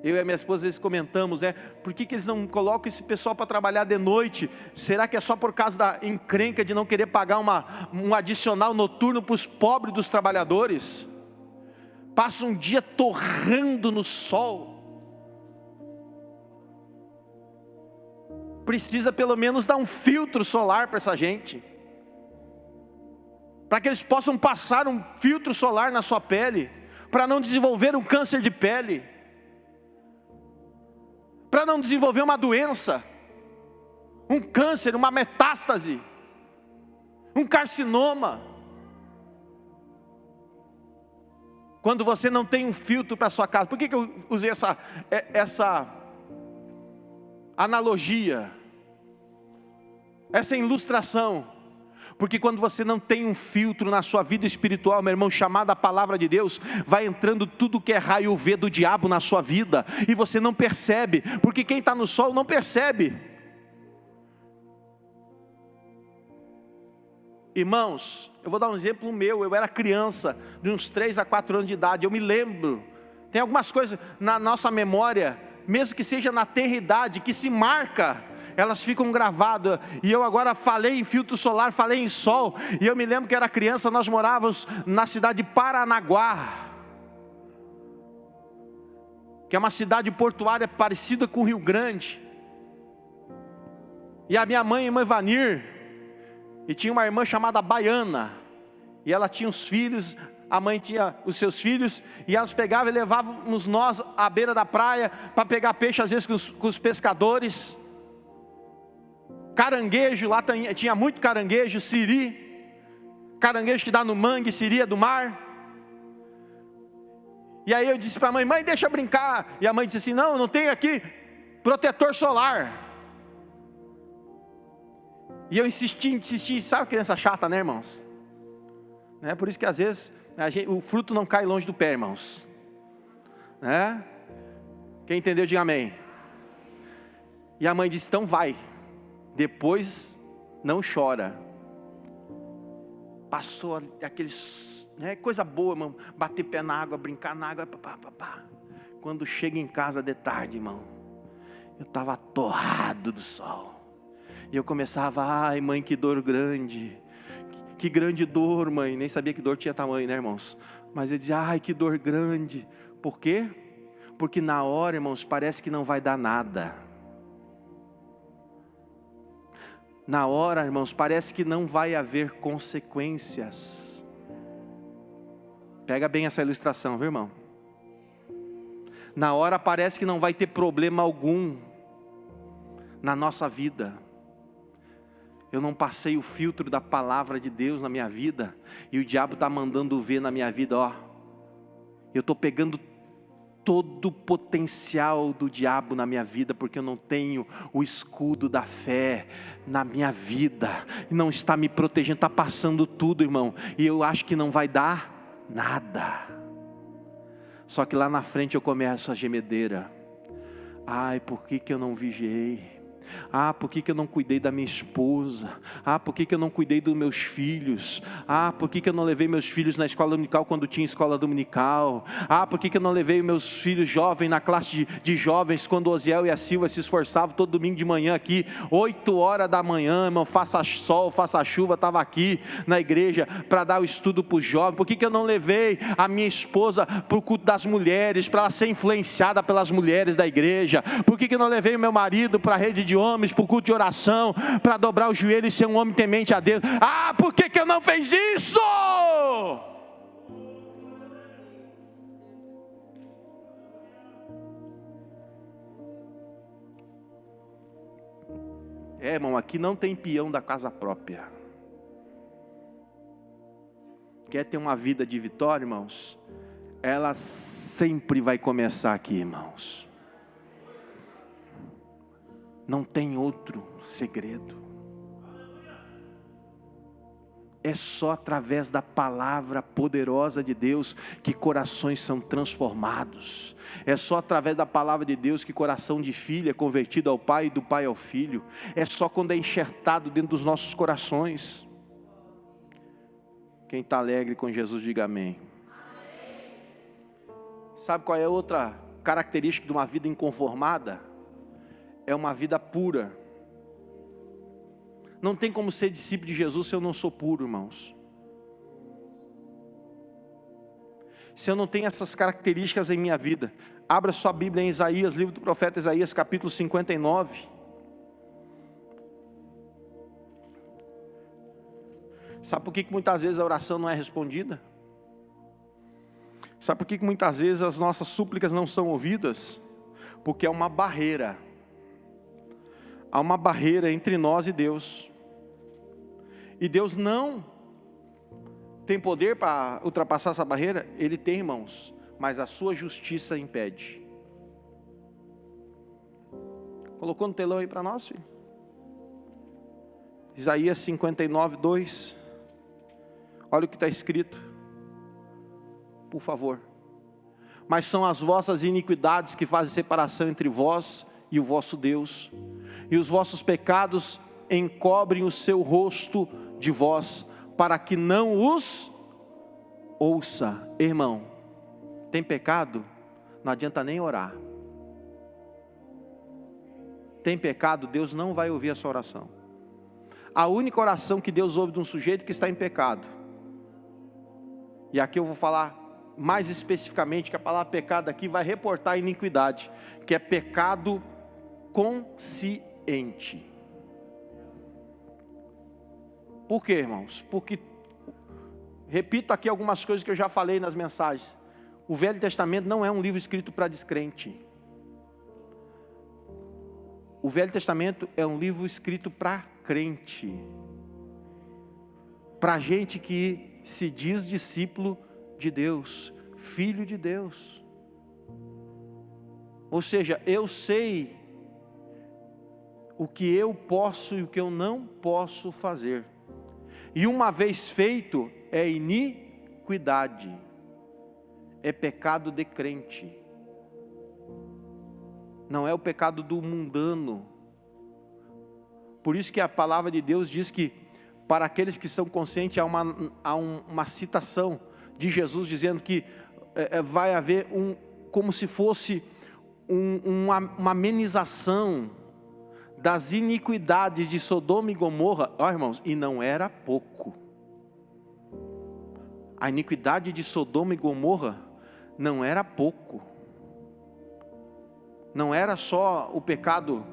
Eu e a minha esposa às vezes comentamos, né? Por que eles não colocam esse pessoal para trabalhar de noite? Será que é só por causa da encrenca de não querer pagar um adicional noturno para os pobres dos trabalhadores? Passa um dia torrando no sol. Precisa pelo menos dar um filtro solar para essa gente, para que eles possam passar um filtro solar na sua pele, para não desenvolver um câncer de pele, para não desenvolver uma doença, um câncer, uma metástase, um carcinoma. Quando você não tem um filtro para a sua casa. Por que eu usei essa analogia? Essa ilustração? Porque quando você não tem um filtro na sua vida espiritual, meu irmão, chamado a palavra de Deus, vai entrando tudo que é raio V do diabo na sua vida, e você não percebe, porque quem está no sol não percebe. Irmãos, eu vou dar um exemplo meu. Eu era criança, de uns 3 a 4 anos de idade. Eu me lembro, tem algumas coisas na nossa memória, mesmo que seja na tenra idade, que se marca, elas ficam gravadas. E eu agora falei em filtro solar, falei em sol, e eu me lembro que era criança, nós morávamos na cidade de Paranaguá, que é uma cidade portuária parecida com Rio Grande. E a minha mãe, irmã Vanir, e tinha uma irmã chamada Baiana, e ela tinha os filhos, a mãe tinha os seus filhos, e elas pegavam e levávamos nós à beira da praia, para pegar peixe às vezes com os pescadores. Caranguejo, lá tinha muito caranguejo, siri, caranguejo que dá no mangue, siri é do mar. E aí eu disse para a mãe: mãe, deixa eu brincar. E a mãe disse assim: não tem aqui protetor solar. E eu insisti, sabe criança chata, né, irmãos? Né? Por isso que às vezes o fruto não cai longe do pé, irmãos. Né? Quem entendeu, diga amém. E a mãe disse: então vai, depois não chora. Passou aqueles, né, coisa boa, irmão, bater pé na água, brincar na água, papá. Quando chega em casa de tarde, irmão, eu estava torrado do sol. E eu começava: ai mãe, que dor grande, que grande dor, mãe. Nem sabia que dor tinha tamanho, né, irmãos? Mas eu dizia: ai, que dor grande. Por quê? Porque na hora, irmãos, parece que não vai dar nada. Na hora, irmãos, parece que não vai haver consequências. Pega bem essa ilustração, viu, irmão? Na hora parece que não vai ter problema algum na nossa vida. Eu não passei o filtro da palavra de Deus na minha vida, e o diabo está mandando ver na minha vida, ó. Eu estou pegando todo o potencial do diabo na minha vida, porque eu não tenho o escudo da fé na minha vida, e não está me protegendo, está passando tudo, irmão, e eu acho que não vai dar nada. Só que lá na frente eu começo a gemedeira: ai, por que eu não vigiei? Ah, por que eu não cuidei da minha esposa? Ah, por que eu não cuidei dos meus filhos? Ah, por que eu não levei meus filhos na escola dominical quando tinha escola dominical? Ah, por que eu não levei meus filhos jovens na classe de jovens quando o Osiel e a Silva se esforçavam todo domingo de manhã aqui, 8 horas da manhã, irmão, faça sol, faça chuva, estava aqui na igreja para dar o estudo para os jovens? Por que eu não levei a minha esposa para o culto das mulheres, para ela ser influenciada pelas mulheres da igreja? Por que eu não levei o meu marido para a rede de homens, para o culto de oração, para dobrar o joelho e ser um homem temente a Deus? Ah, por que eu não fiz isso? Irmão, aqui não tem peão da casa própria. Quer ter uma vida de vitória, irmãos? Ela sempre vai começar aqui, irmãos. Não tem outro segredo. É só através da palavra poderosa de Deus que corações são transformados. É só através da palavra de Deus que coração de filho é convertido ao Pai e do Pai ao Filho. É só quando é enxertado dentro dos nossos corações. Quem está alegre com Jesus, diga amém. Sabe qual é a outra característica de uma vida inconformada? É uma vida pura. Não tem como ser discípulo de Jesus se eu não sou puro, irmãos. Se eu não tenho essas características em minha vida. Abra sua Bíblia em Isaías, livro do profeta Isaías, capítulo 59. Sabe por que muitas vezes a oração não é respondida? Sabe por que muitas vezes as nossas súplicas não são ouvidas? Porque é uma barreira. Há uma barreira entre nós e Deus. E Deus não tem poder para ultrapassar essa barreira? Ele tem, irmãos, mas a sua justiça impede. Colocou no telão aí para nós, filho? Isaías 59, 2. Olha o que está escrito. Por favor. Mas são as vossas iniquidades que fazem separação entre vós e o vosso Deus. E os vossos pecados encobrem o seu rosto de vós, para que não os ouça. Irmão, tem pecado? Não adianta nem orar. Tem pecado, Deus não vai ouvir a sua oração. A única oração que Deus ouve de um sujeito que está em pecado. E aqui eu vou falar mais especificamente, que a palavra pecado aqui vai reportar a iniquidade, que é pecado consciente. Por quê, irmãos? Porque, repito aqui algumas coisas que eu já falei nas mensagens. O Velho Testamento não é um livro escrito para descrente. O Velho Testamento é um livro escrito para crente. Para gente que se diz discípulo de Deus, filho de Deus. Ou seja, eu sei o que eu posso e o que eu não posso fazer. E uma vez feito, é iniquidade, é pecado de crente. Não é o pecado do mundano. Por isso que a palavra de Deus diz que, para aqueles que são conscientes, há uma citação de Jesus dizendo que vai haver como se fosse uma amenização das iniquidades de Sodoma e Gomorra. Ó, irmãos, e não era pouco. A iniquidade de Sodoma e Gomorra não era pouco. Não era só o pecado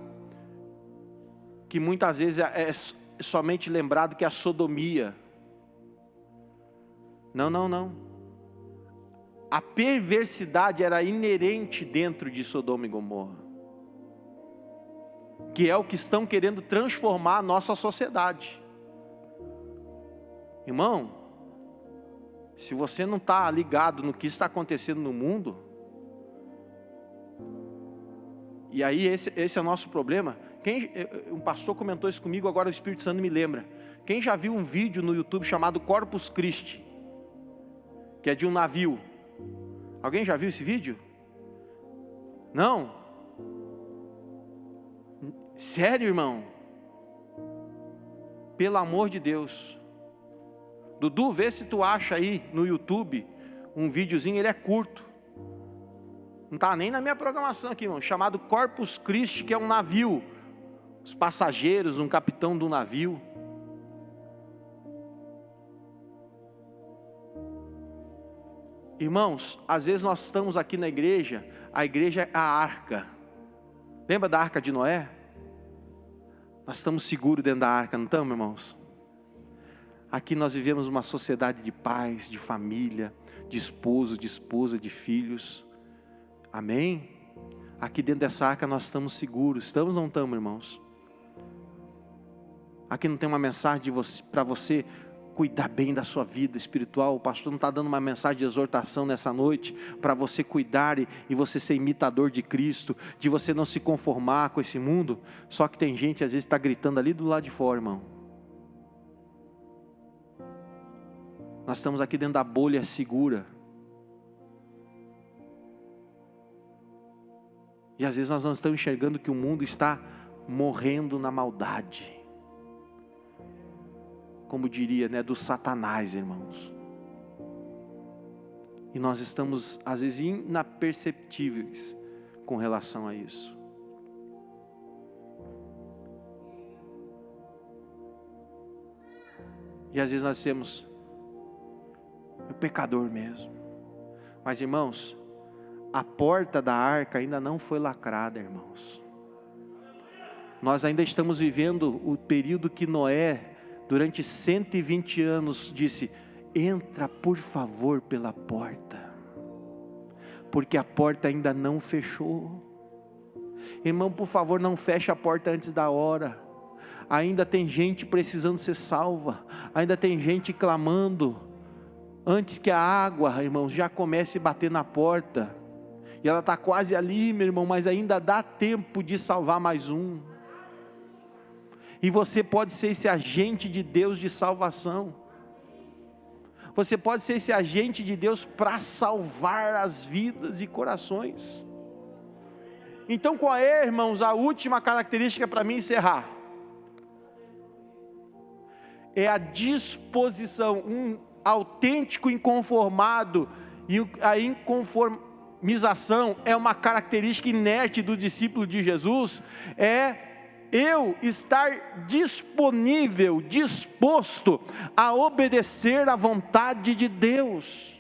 que muitas vezes é somente lembrado, que é a sodomia. Não. A perversidade era inerente dentro de Sodoma e Gomorra, que é o que estão querendo transformar a nossa sociedade. Irmão, se você não está ligado no que está acontecendo no mundo, e aí esse é o nosso problema. Um pastor comentou isso comigo, agora o Espírito Santo me lembra. Quem já viu um vídeo no YouTube chamado Corpus Christi, que é de um navio? Alguém já viu esse vídeo? Não? Sério, irmão? Pelo amor de Deus. Dudu, vê se tu acha aí no YouTube um videozinho, ele é curto. Não está nem na minha programação aqui, irmão. Chamado Corpus Christi, que é um navio. Os passageiros, um capitão do navio. Irmãos, às vezes nós estamos aqui na igreja, a igreja é a arca. Lembra da arca de Noé? Nós estamos seguros dentro da arca, não estamos, irmãos? Aqui nós vivemos uma sociedade de paz, de família, de esposo, de esposa, de filhos. Amém? Aqui dentro dessa arca nós estamos seguros. Estamos ou não estamos, irmãos? Aqui não tem uma mensagem para você cuidar bem da sua vida espiritual. O pastor não está dando uma mensagem de exortação nessa noite para você cuidar e você ser imitador de Cristo, de você não se conformar com esse mundo. Só que tem gente às vezes está gritando ali do lado de fora, irmão. Nós estamos aqui dentro da bolha segura. E às vezes nós não estamos enxergando que o mundo está morrendo na maldade. Como diria, do Satanás, irmãos. E nós estamos, às vezes, inaperceptíveis com relação a isso. E às vezes nós temos o pecador mesmo. Mas, irmãos, a porta da arca ainda não foi lacrada, irmãos. Nós ainda estamos vivendo o período que Noé, durante 120 anos, disse: entra por favor pela porta, porque a porta ainda não fechou. Irmão, por favor, não feche a porta antes da hora. Ainda tem gente precisando ser salva, ainda tem gente clamando. Antes que a água, irmãos, já comece a bater na porta, e ela está quase ali, meu irmão, mas ainda dá tempo de salvar mais um. E você pode ser esse agente de Deus de salvação. Você pode ser esse agente de Deus para salvar as vidas e corações. Então qual é, irmãos, a última característica para mim encerrar? É a disposição, um autêntico inconformado, e a inconformização é uma característica inerte do discípulo de Jesus, eu estar disponível, disposto a obedecer à vontade de Deus.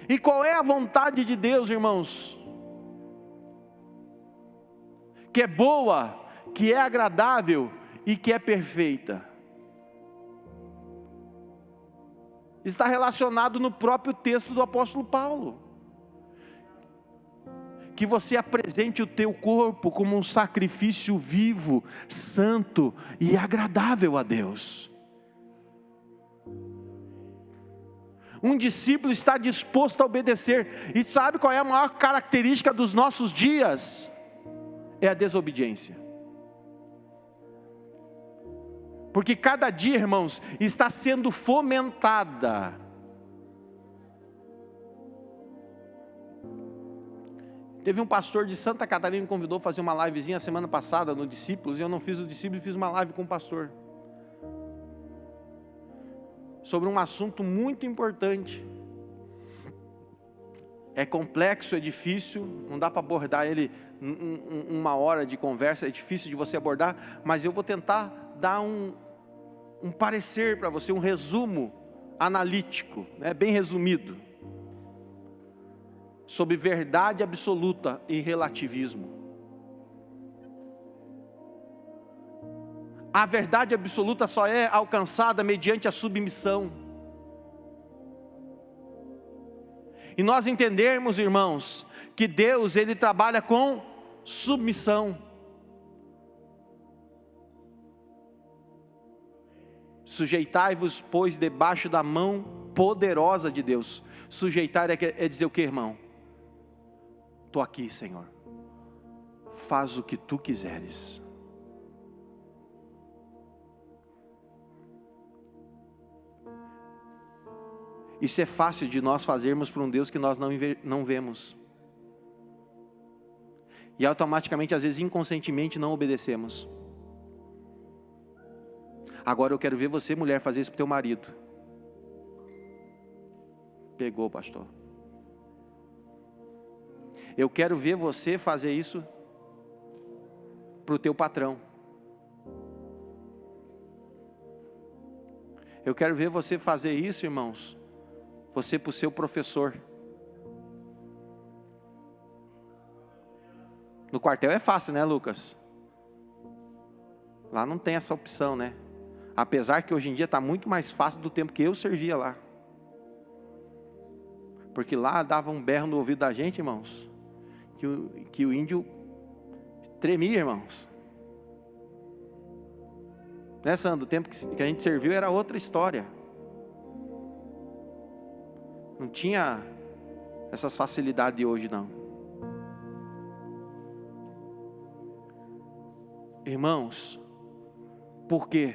E qual é a vontade de Deus, irmãos? Que é boa, que é agradável e que é perfeita. Está relacionado no próprio texto do apóstolo Paulo. Que você apresente o teu corpo como um sacrifício vivo, santo e agradável a Deus. Um discípulo está disposto a obedecer. E sabe qual é a maior característica dos nossos dias? É a desobediência. Porque cada dia, irmãos, está sendo fomentada Teve um pastor de Santa Catarina que me convidou a fazer uma livezinha semana passada no Discípulos, e eu não fiz o Discípulos, fiz uma live com o pastor. Sobre um assunto muito importante. É complexo, é difícil, não dá para abordar ele uma hora de conversa, é difícil de você abordar, mas eu vou tentar dar um parecer para você, um resumo analítico, né, bem resumido, sobre verdade absoluta e relativismo. A verdade absoluta só é alcançada mediante a submissão. E nós entendermos, irmãos, que Deus, Ele trabalha com submissão. Sujeitai-vos, pois, debaixo da mão poderosa de Deus. Sujeitar é dizer o que, irmão? Estou aqui, Senhor. Faz o que Tu quiseres. Isso é fácil de nós fazermos para um Deus que nós não vemos. E automaticamente, às vezes inconscientemente, não obedecemos. Agora eu quero ver você, mulher, fazer isso para o teu marido. Pegou, pastor. Eu quero ver você fazer isso para o teu patrão. Eu quero ver você fazer isso, irmãos, você para o seu professor. No quartel é fácil, né, Lucas? Lá não tem essa opção, né? Apesar que hoje em dia está muito mais fácil do tempo que eu servia lá. Porque lá dava um berro no ouvido da gente, irmãos, que o índio tremia, irmãos. Né, Sandro? O tempo que a gente serviu era outra história. Não tinha essas facilidades de hoje, não. Irmãos, por quê?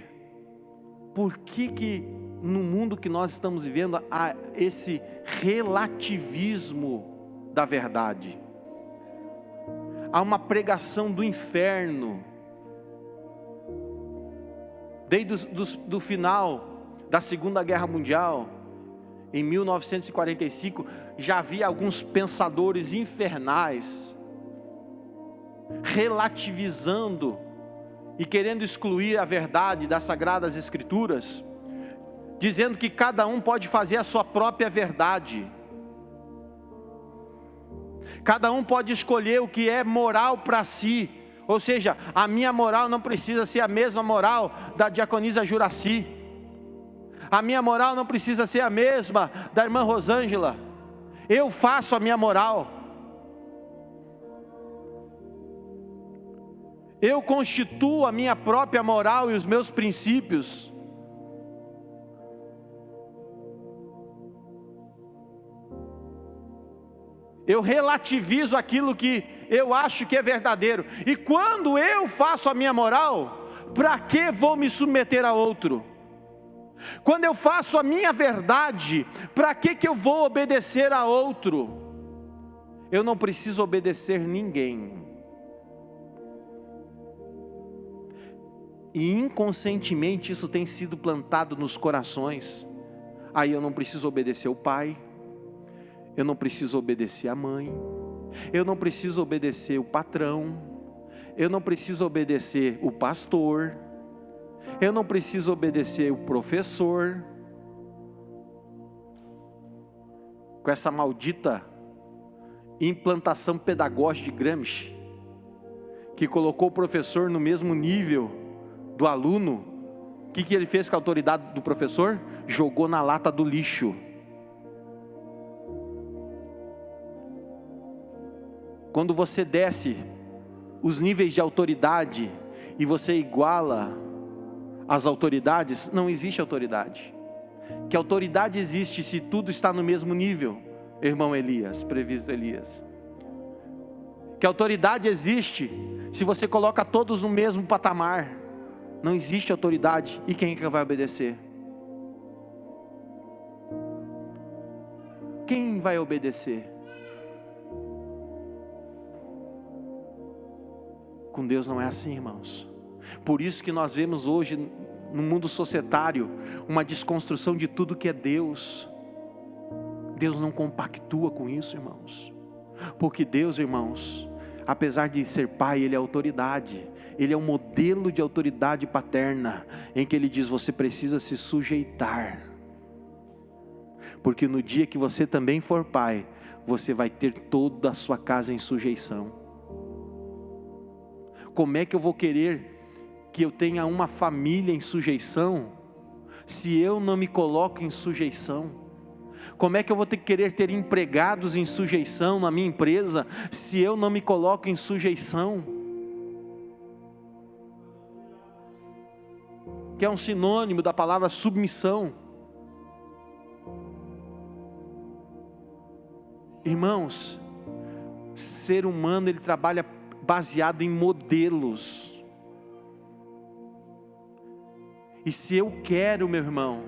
Por que no mundo que nós estamos vivendo há esse relativismo da verdade? Há uma pregação do inferno. Desde do final da Segunda Guerra Mundial, em 1945, já havia alguns pensadores infernais, relativizando e querendo excluir a verdade das Sagradas Escrituras, dizendo que cada um pode fazer a sua própria verdade. Cada um pode escolher o que é moral para si. Ou seja, a minha moral não precisa ser a mesma moral da diaconisa Juraci. A minha moral não precisa ser a mesma da irmã Rosângela. Eu faço a minha moral. Eu constituo a minha própria moral e os meus princípios. eu relativizo aquilo que eu acho que é verdadeiro. E quando eu faço a minha moral, para que vou me submeter a outro? Quando eu faço a minha verdade, para que eu vou obedecer a outro? Eu não preciso obedecer ninguém. E inconscientemente isso tem sido plantado nos corações. Aí eu não preciso obedecer o pai, eu não preciso obedecer a mãe, eu não preciso obedecer o patrão, eu não preciso obedecer o pastor, eu não preciso obedecer o professor. Com essa maldita implantação pedagógica de Gramsci, que colocou o professor no mesmo nível do aluno, o que ele fez com a autoridade do professor? Jogou na lata do lixo. Quando você desce os níveis de autoridade e você iguala as autoridades, não existe autoridade. Que autoridade existe se tudo está no mesmo nível, irmão Elias, previsto Elias? Que autoridade existe se você coloca todos no mesmo patamar? Não existe autoridade. E quem é que vai obedecer? Quem vai obedecer? Com Deus não é assim, irmãos. Por isso que nós vemos hoje no mundo societário uma desconstrução de tudo que é Deus. Deus não compactua com isso, irmãos. Porque Deus, irmãos, apesar de ser pai, Ele é autoridade. Ele é um modelo de autoridade paterna, em que Ele diz: você precisa se sujeitar. Porque no dia que você também for pai, você vai ter toda a sua casa em sujeição. Como é que eu vou querer que eu tenha uma família em sujeição, se eu não me coloco em sujeição? Como é que eu vou querer ter empregados em sujeição na minha empresa, se eu não me coloco em sujeição? Que é um sinônimo da palavra submissão. Irmãos, ser humano ele trabalha baseado em modelos. E se eu quero, meu irmão,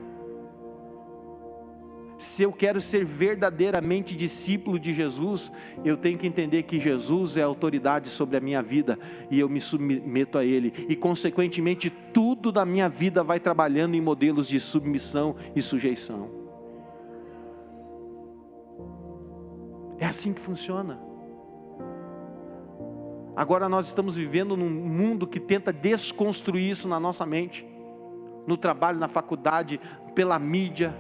se eu quero ser verdadeiramente discípulo de Jesus, eu tenho que entender que Jesus é a autoridade sobre a minha vida, e eu me submeto a Ele, e consequentemente tudo da minha vida vai trabalhando em modelos de submissão e sujeição. É assim que funciona. Agora nós estamos vivendo num mundo que tenta desconstruir isso na nossa mente, no trabalho, na faculdade, pela mídia.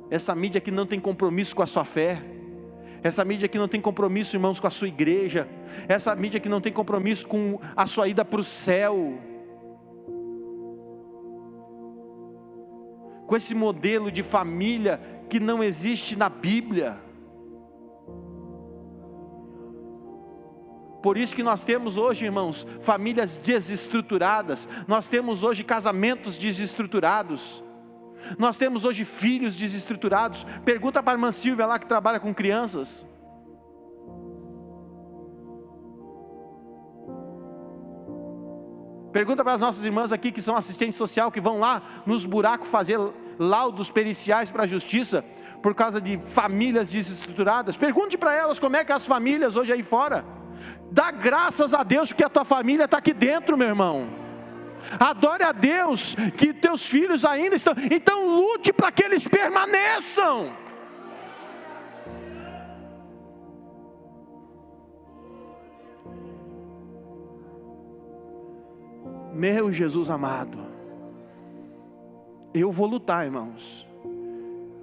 Essa mídia que não tem compromisso com a sua fé, essa mídia que não tem compromisso, irmãos, com a sua igreja, essa mídia que não tem compromisso com a sua ida para o céu, com esse modelo de família que não existe na Bíblia. Por isso que nós temos hoje, irmãos, famílias desestruturadas, nós temos hoje casamentos desestruturados, nós temos hoje filhos desestruturados. Pergunta para a irmã Silvia lá que trabalha com crianças. Pergunta para as nossas irmãs aqui que são assistentes sociais, que vão lá nos buracos fazer laudos periciais para a justiça, por causa de famílias desestruturadas. Pergunte para elas como é que as famílias hoje aí fora. Dá graças a Deus porque a tua família está aqui dentro, meu irmão. Adore a Deus que teus filhos ainda estão. Então lute para que eles permaneçam. Meu Jesus amado, eu vou lutar, irmãos.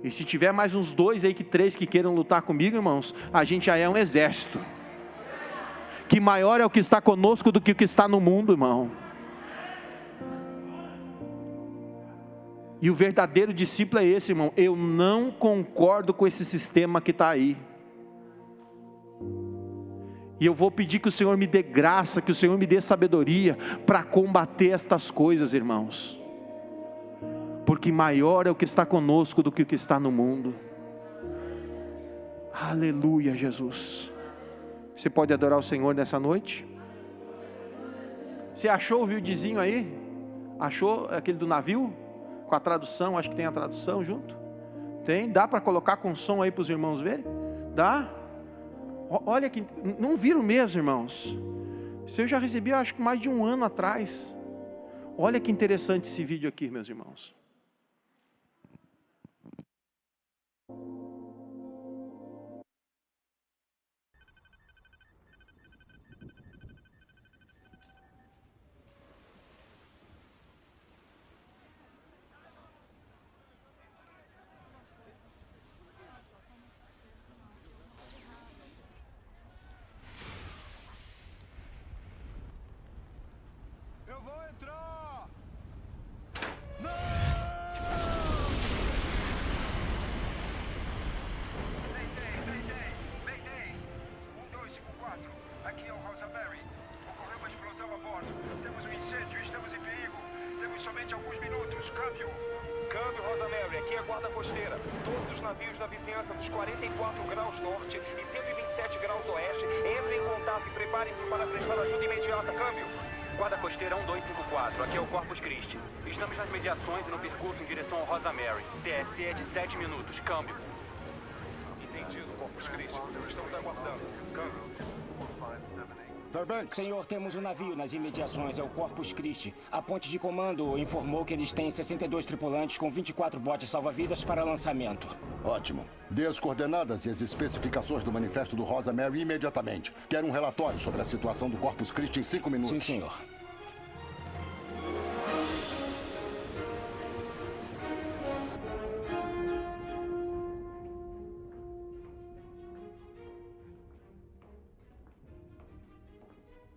E se tiver mais uns 2 aí, 3 que queiram lutar comigo, irmãos, a gente já é um exército. Que maior é o que está conosco do que o que está no mundo, irmão. E o verdadeiro discípulo é esse, irmão. Eu não concordo com esse sistema que está aí. E eu vou pedir que o Senhor me dê graça, que o Senhor me dê sabedoria para combater estas coisas, irmãos. Porque maior é o que está conosco do que o que está no mundo. Aleluia, Jesus. Você pode adorar o Senhor nessa noite? Você achou o videozinho aí? Achou aquele do navio? Com a tradução, acho que tem a tradução junto. Tem? Dá para colocar com som aí para os irmãos verem? Dá? Olha que, não viram mesmo, irmãos? Isso eu já recebi, acho que mais de um ano atrás. Olha que interessante esse vídeo aqui, meus irmãos. Eu vou entrar! Mayday! 1254, aqui é o Rosa Mary. Ocorreu uma explosão a bordo. Temos um incêndio, estamos em perigo. Temos somente alguns minutos. Câmbio! Câmbio, Rosa Mary, aqui é a guarda costeira. Todos os navios na vizinhança dos 44 graus norte e 127 graus oeste entrem em contato e preparem-se para prestar ajuda imediata. Câmbio! Guarda costeira 1254, aqui é o Corpus Christi. Estamos nas mediações e no percurso em direção ao Rosa Mary. TSE é de 7 minutos. Câmbio. Entendido, Corpus Christi. Estamos aguardando. Câmbio! Fairbanks! Senhor, temos um navio nas imediações, é o Corpus Christi. A ponte de comando informou que eles têm 62 tripulantes com 24 botes salva-vidas para lançamento. Ótimo. Dê as coordenadas e as especificações do manifesto do Rosa Mary imediatamente. Quero um relatório sobre a situação do Corpus Christi em 5 minutos. Sim, senhor.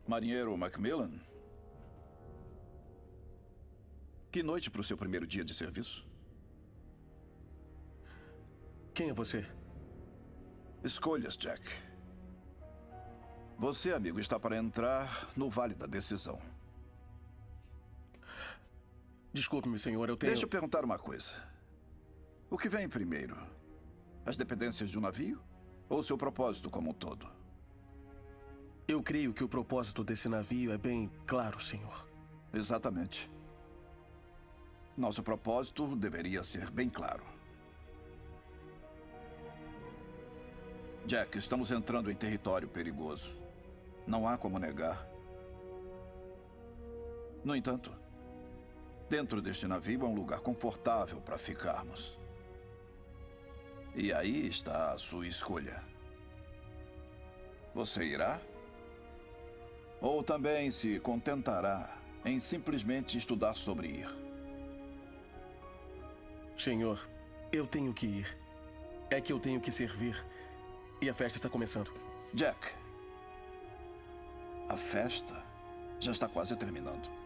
Marinheiro Macmillan? Que noite para o seu primeiro dia de serviço? Quem é você? Escolhas, Jack. Você, amigo, está para entrar no Vale da Decisão. Desculpe-me, senhor, eu tenho... Deixa eu perguntar uma coisa. O que vem primeiro? As dependências de um navio? Ou seu propósito como um todo? Eu creio que o propósito desse navio é bem claro, senhor. Exatamente. Nosso propósito deveria ser bem claro. Jack, estamos entrando em território perigoso. Não há como negar. No entanto, dentro deste navio é um lugar confortável para ficarmos. E aí está a sua escolha. Você irá? Ou também se contentará em simplesmente estudar sobre ir? Senhor, eu tenho que ir. É que eu tenho que servir. E a festa está começando. Jack, a festa já está quase terminando.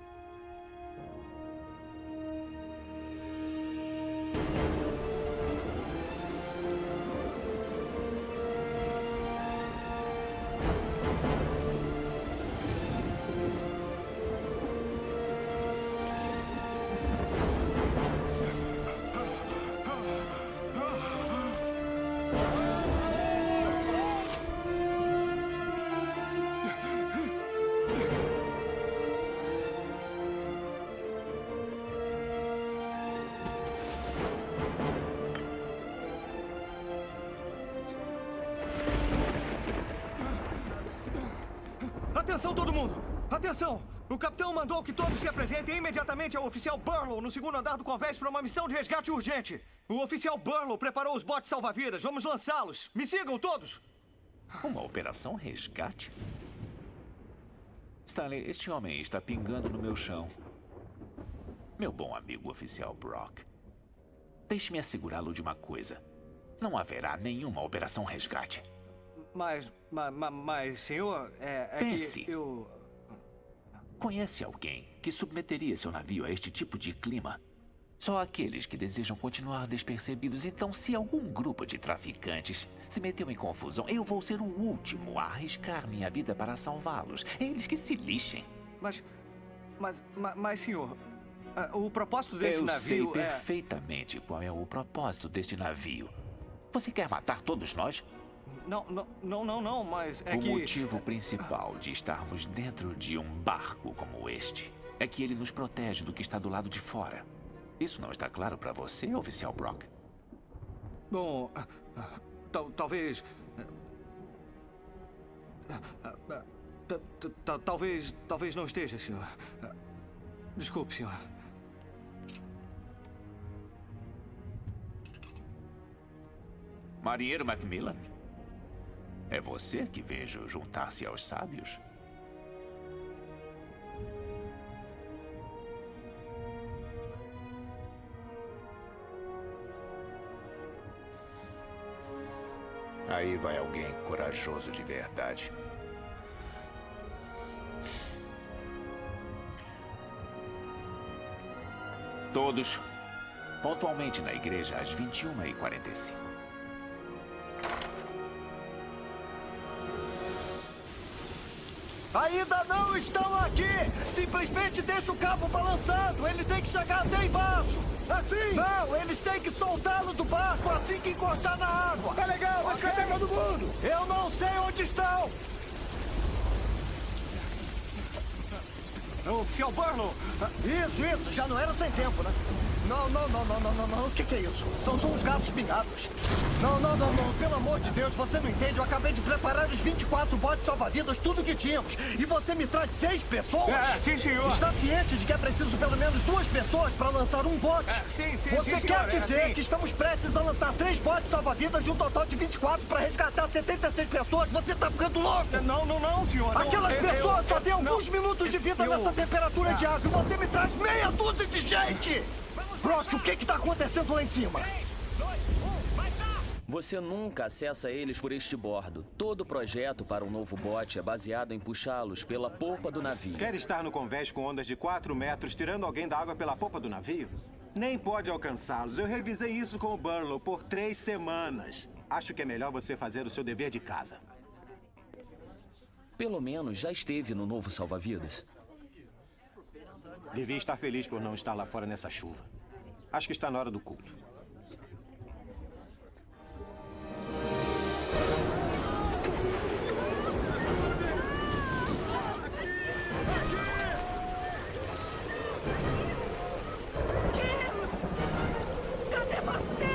Atenção, todo mundo! Atenção! O capitão mandou que todos se apresentem imediatamente ao oficial Burlow no segundo andar do convés para uma missão de resgate urgente. O oficial Burlow preparou os botes salva-vidas. Vamos lançá-los. Me sigam todos! Uma operação resgate? Stanley, este homem está pingando no meu chão. Meu bom amigo oficial Brock, deixe-me assegurá-lo de uma coisa. Não haverá nenhuma operação resgate. Mas, senhor, Pense. que eu... Conhece alguém que submeteria seu navio a este tipo de clima? Só aqueles que desejam continuar despercebidos. Então, se algum grupo de traficantes se meteu em confusão, eu vou ser o último a arriscar minha vida para salvá-los. Eles que se lixem. Mas, senhor, o propósito desse navio Eu sei perfeitamente qual é o propósito deste navio. Você quer matar todos nós? Não, mas é O que... motivo principal de estarmos dentro de um barco como este é que ele nos protege do que está do lado de fora. Isso não está claro para você, oficial Brock? Bom, talvez... Talvez não esteja, senhor. Desculpe, senhor. Marinheiro Macmillan? É você que vejo juntar-se aos sábios? Aí vai alguém corajoso de verdade. Todos, pontualmente na igreja às 21h45. Ainda não estão aqui! Simplesmente deixa o cabo balançando! Ele tem que chegar até embaixo! Assim? Não, eles têm que soltá-lo do barco assim que encostar na água! Tá legal, mas cadê todo mundo? Eu não sei onde estão! Oficial Barlow! Isso, já não era sem tempo, né? Não. O que é isso? São uns gatos pingados. Não. Pelo amor de Deus, você não entende? Eu acabei de preparar os 24 botes salva-vidas, tudo que tínhamos. E você me traz 6 pessoas? Sim, senhor. Está ciente de que é preciso pelo menos 2 pessoas para lançar um bote? Sim, Você quer dizer que estamos prestes a lançar 3 botes salva-vidas de um total de 24 para resgatar 76 pessoas? Você está ficando louco? Não, senhor. Aquelas pessoas só têm alguns minutos de vida nessa temperatura de água e você me traz meia dúzia de gente! Brock, o que está acontecendo lá em cima? Você nunca acessa eles por este bordo. Todo o projeto para um novo bote é baseado em puxá-los pela polpa do navio. Quer estar no convés com ondas de 4 metros, tirando alguém da água pela polpa do navio? Nem pode alcançá-los. Eu revisei isso com o Barlow por 3 semanas. Acho que é melhor você fazer o seu dever de casa. Pelo menos já esteve no novo salva-vidas. Devia estar feliz por não estar lá fora nessa chuva. Acho que está na hora do culto. Cadê você?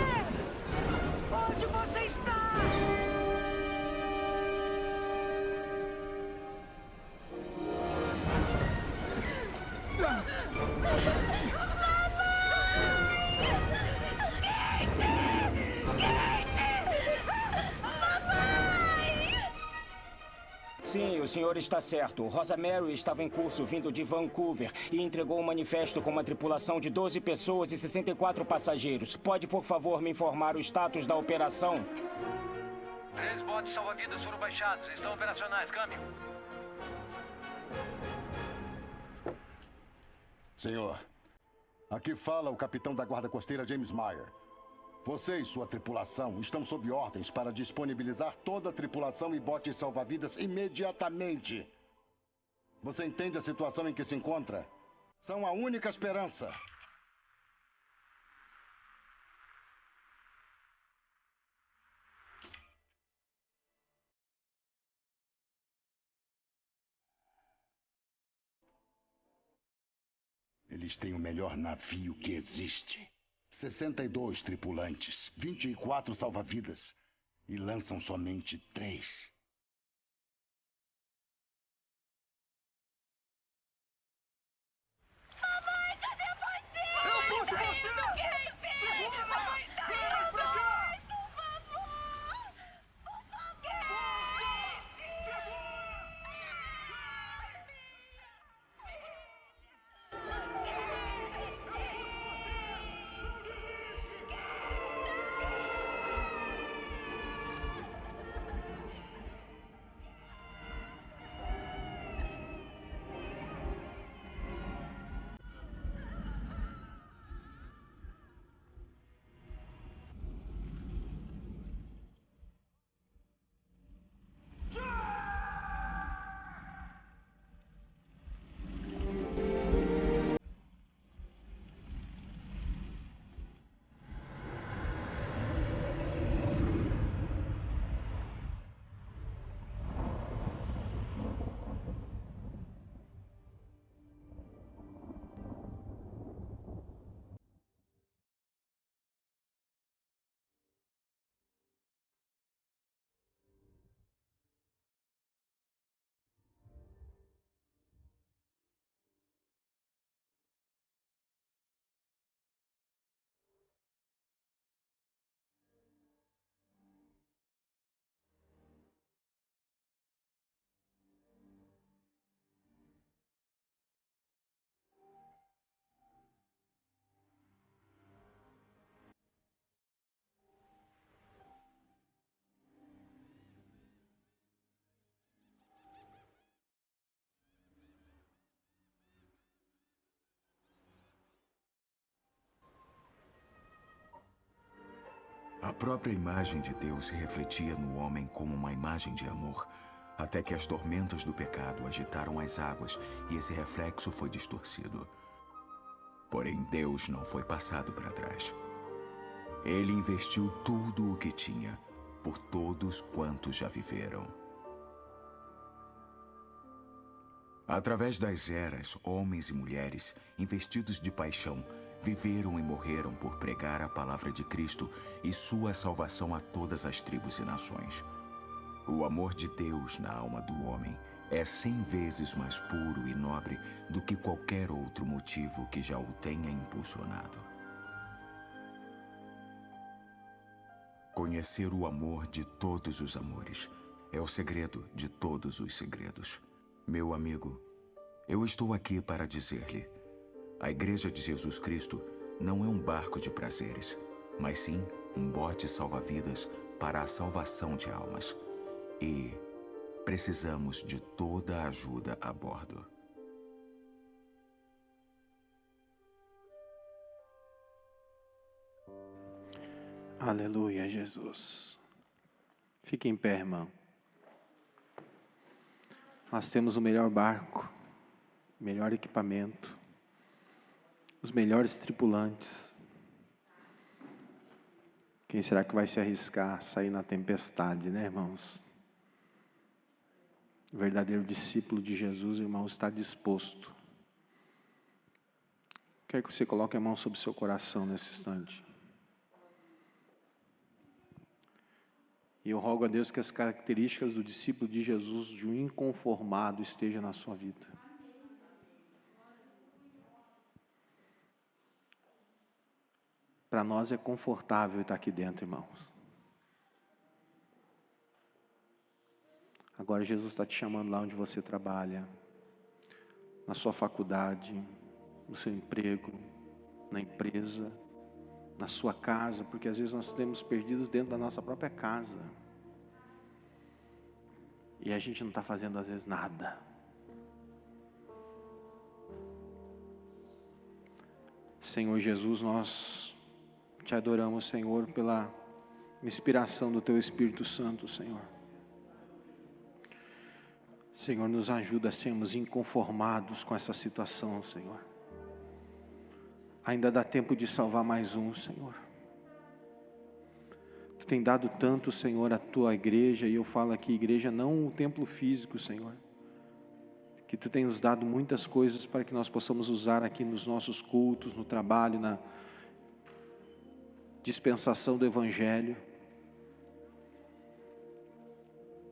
Onde você está? Sim, o senhor está certo. Rosa Mary estava em curso vindo de Vancouver e entregou um manifesto com uma tripulação de 12 pessoas e 64 passageiros. Pode, por favor, me informar o status da operação? 3 botes salva-vidas foram baixados. Estão operacionais. Câmbio. Senhor, aqui fala o capitão da guarda costeira James Meyer. Você e sua tripulação estão sob ordens para disponibilizar toda a tripulação e botes salva-vidas imediatamente. Você entende a situação em que se encontra? São a única esperança. Eles têm o melhor navio que existe. 62 tripulantes, 24 salva-vidas. E lançam somente 3. Mamãe, cadê você? Eu puxo você! Segura! Mamãe está indo! Por favor! Por favor! própria imagem de Deus se refletia no homem como uma imagem de amor, até que as tormentas do pecado agitaram as águas e esse reflexo foi distorcido. Porém, Deus não foi passado para trás. Ele investiu tudo o que tinha por todos quantos já viveram. Através das eras, homens e mulheres, investidos de paixão, viveram e morreram por pregar a palavra de Cristo e sua salvação a todas as tribos e nações. O amor de Deus na alma do homem é 100 vezes mais puro e nobre do que qualquer outro motivo que já o tenha impulsionado. Conhecer o amor de todos os amores é o segredo de todos os segredos. Meu amigo, eu estou aqui para dizer-lhe: a Igreja de Jesus Cristo não é um barco de prazeres, mas sim um bote salva-vidas para a salvação de almas. E precisamos de toda a ajuda a bordo. Aleluia, Jesus. Fique em pé, irmão. Nós temos o melhor barco, o melhor equipamento, os melhores tripulantes. Quem será que vai se arriscar a sair na tempestade, né, irmãos? O verdadeiro discípulo de Jesus, irmão, está disposto. Quero que você coloque a mão sobre o seu coração nesse instante. E eu rogo a Deus que as características do discípulo de Jesus, de um inconformado, estejam na sua vida. Para nós é confortável estar aqui dentro, irmãos. Agora Jesus está te chamando lá onde você trabalha, na sua faculdade, no seu emprego, na empresa, na sua casa, porque às vezes nós estamos perdidos dentro da nossa própria casa. E a gente não está fazendo às vezes nada. Senhor Jesus, nós te adoramos, Senhor, pela inspiração do Teu Espírito Santo, Senhor. Senhor, nos ajuda a sermos inconformados com essa situação, Senhor. Ainda dá tempo de salvar mais um, Senhor. Tu tem dado tanto, Senhor, à Tua igreja, e eu falo aqui, igreja, não o templo físico, Senhor. Que Tu tem nos dado muitas coisas para que nós possamos usar aqui nos nossos cultos, no trabalho, na dispensação do Evangelho.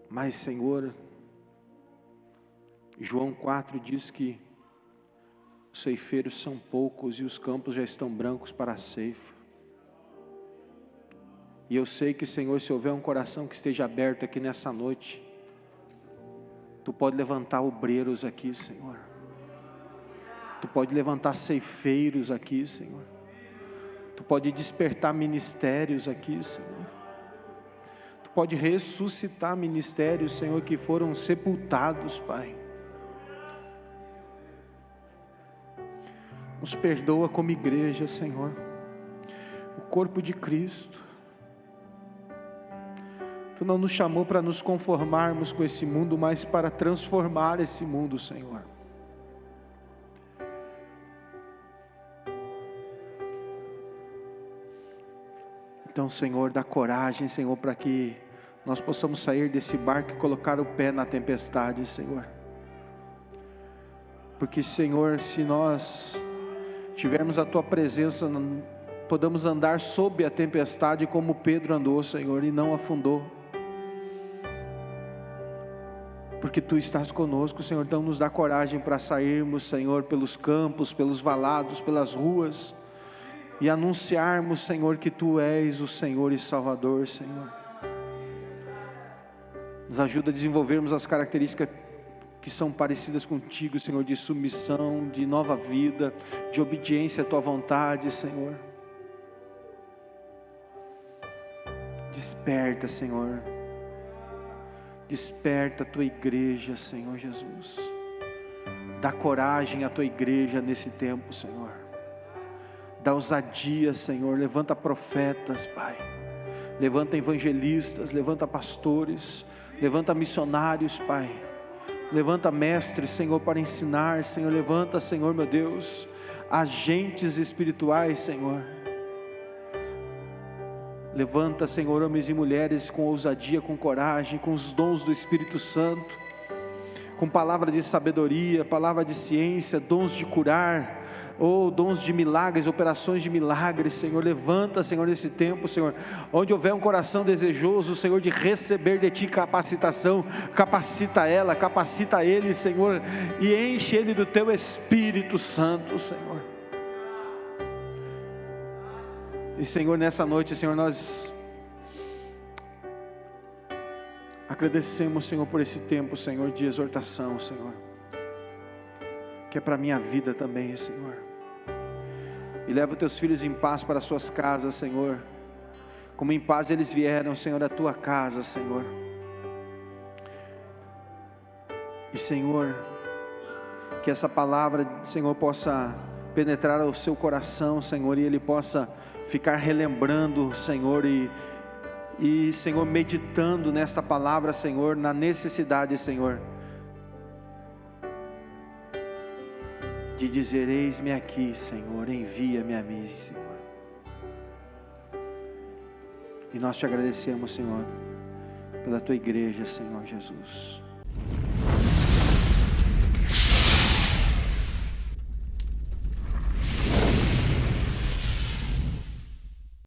Mas, Senhor, João 4 diz que os ceifeiros são poucos e os campos já estão brancos para a ceifa. E eu sei que, Senhor, se houver um coração que esteja aberto aqui nessa noite, Tu pode levantar obreiros aqui, Senhor. Tu pode levantar ceifeiros aqui, Senhor. Tu pode despertar ministérios aqui, Senhor. Tu pode ressuscitar ministérios, Senhor, que foram sepultados, Pai. Nos perdoa como igreja, Senhor, o corpo de Cristo. Tu não nos chamou para nos conformarmos com esse mundo, mas para transformar esse mundo, Senhor. Então, Senhor, dá coragem, Senhor, para que nós possamos sair desse barco e colocar o pé na tempestade, Senhor. Porque, Senhor, se nós tivermos a Tua presença, podemos andar sob a tempestade como Pedro andou, Senhor, e não afundou. Porque Tu estás conosco, Senhor, então nos dá coragem para sairmos, Senhor, pelos campos, pelos valados, pelas ruas, e anunciarmos, Senhor, que Tu és o Senhor e Salvador, Senhor. Nos ajuda a desenvolvermos as características que são parecidas contigo, Senhor, de submissão, de nova vida, de obediência à Tua vontade, Senhor. Desperta, Senhor. Desperta a Tua igreja, Senhor Jesus. Dá coragem à Tua igreja nesse tempo, Senhor. Dá ousadia, Senhor. Levanta profetas, Pai. Levanta evangelistas, levanta pastores, levanta missionários, Pai. Levanta mestres, Senhor, para ensinar, Senhor. Levanta, Senhor, meu Deus, agentes espirituais, Senhor. Levanta, Senhor, homens e mulheres com ousadia, com coragem, com os dons do Espírito Santo, com palavra de sabedoria, palavra de ciência, dons de curar, dons de milagres, operações de milagres, Senhor. Levanta, Senhor, nesse tempo, Senhor, onde houver um coração desejoso, Senhor, de receber de Ti capacitação, capacita ela, capacita ele, Senhor, e enche ele do Teu Espírito Santo, Senhor. E, Senhor, nessa noite, Senhor, nós agradecemos, Senhor, por esse tempo, Senhor, de exortação, Senhor, que é para a minha vida também, Senhor. E leva os Teus filhos em paz para as suas casas, Senhor, como em paz eles vieram, Senhor, à Tua casa, Senhor. E, Senhor, que essa palavra, Senhor, possa penetrar ao seu coração, Senhor, e ele possa ficar relembrando, Senhor, e Senhor, meditando nesta palavra, Senhor, na necessidade, Senhor, de dizer: eis-me aqui, Senhor, envia-me a mim, Senhor. E nós te agradecemos, Senhor, pela Tua igreja, Senhor Jesus.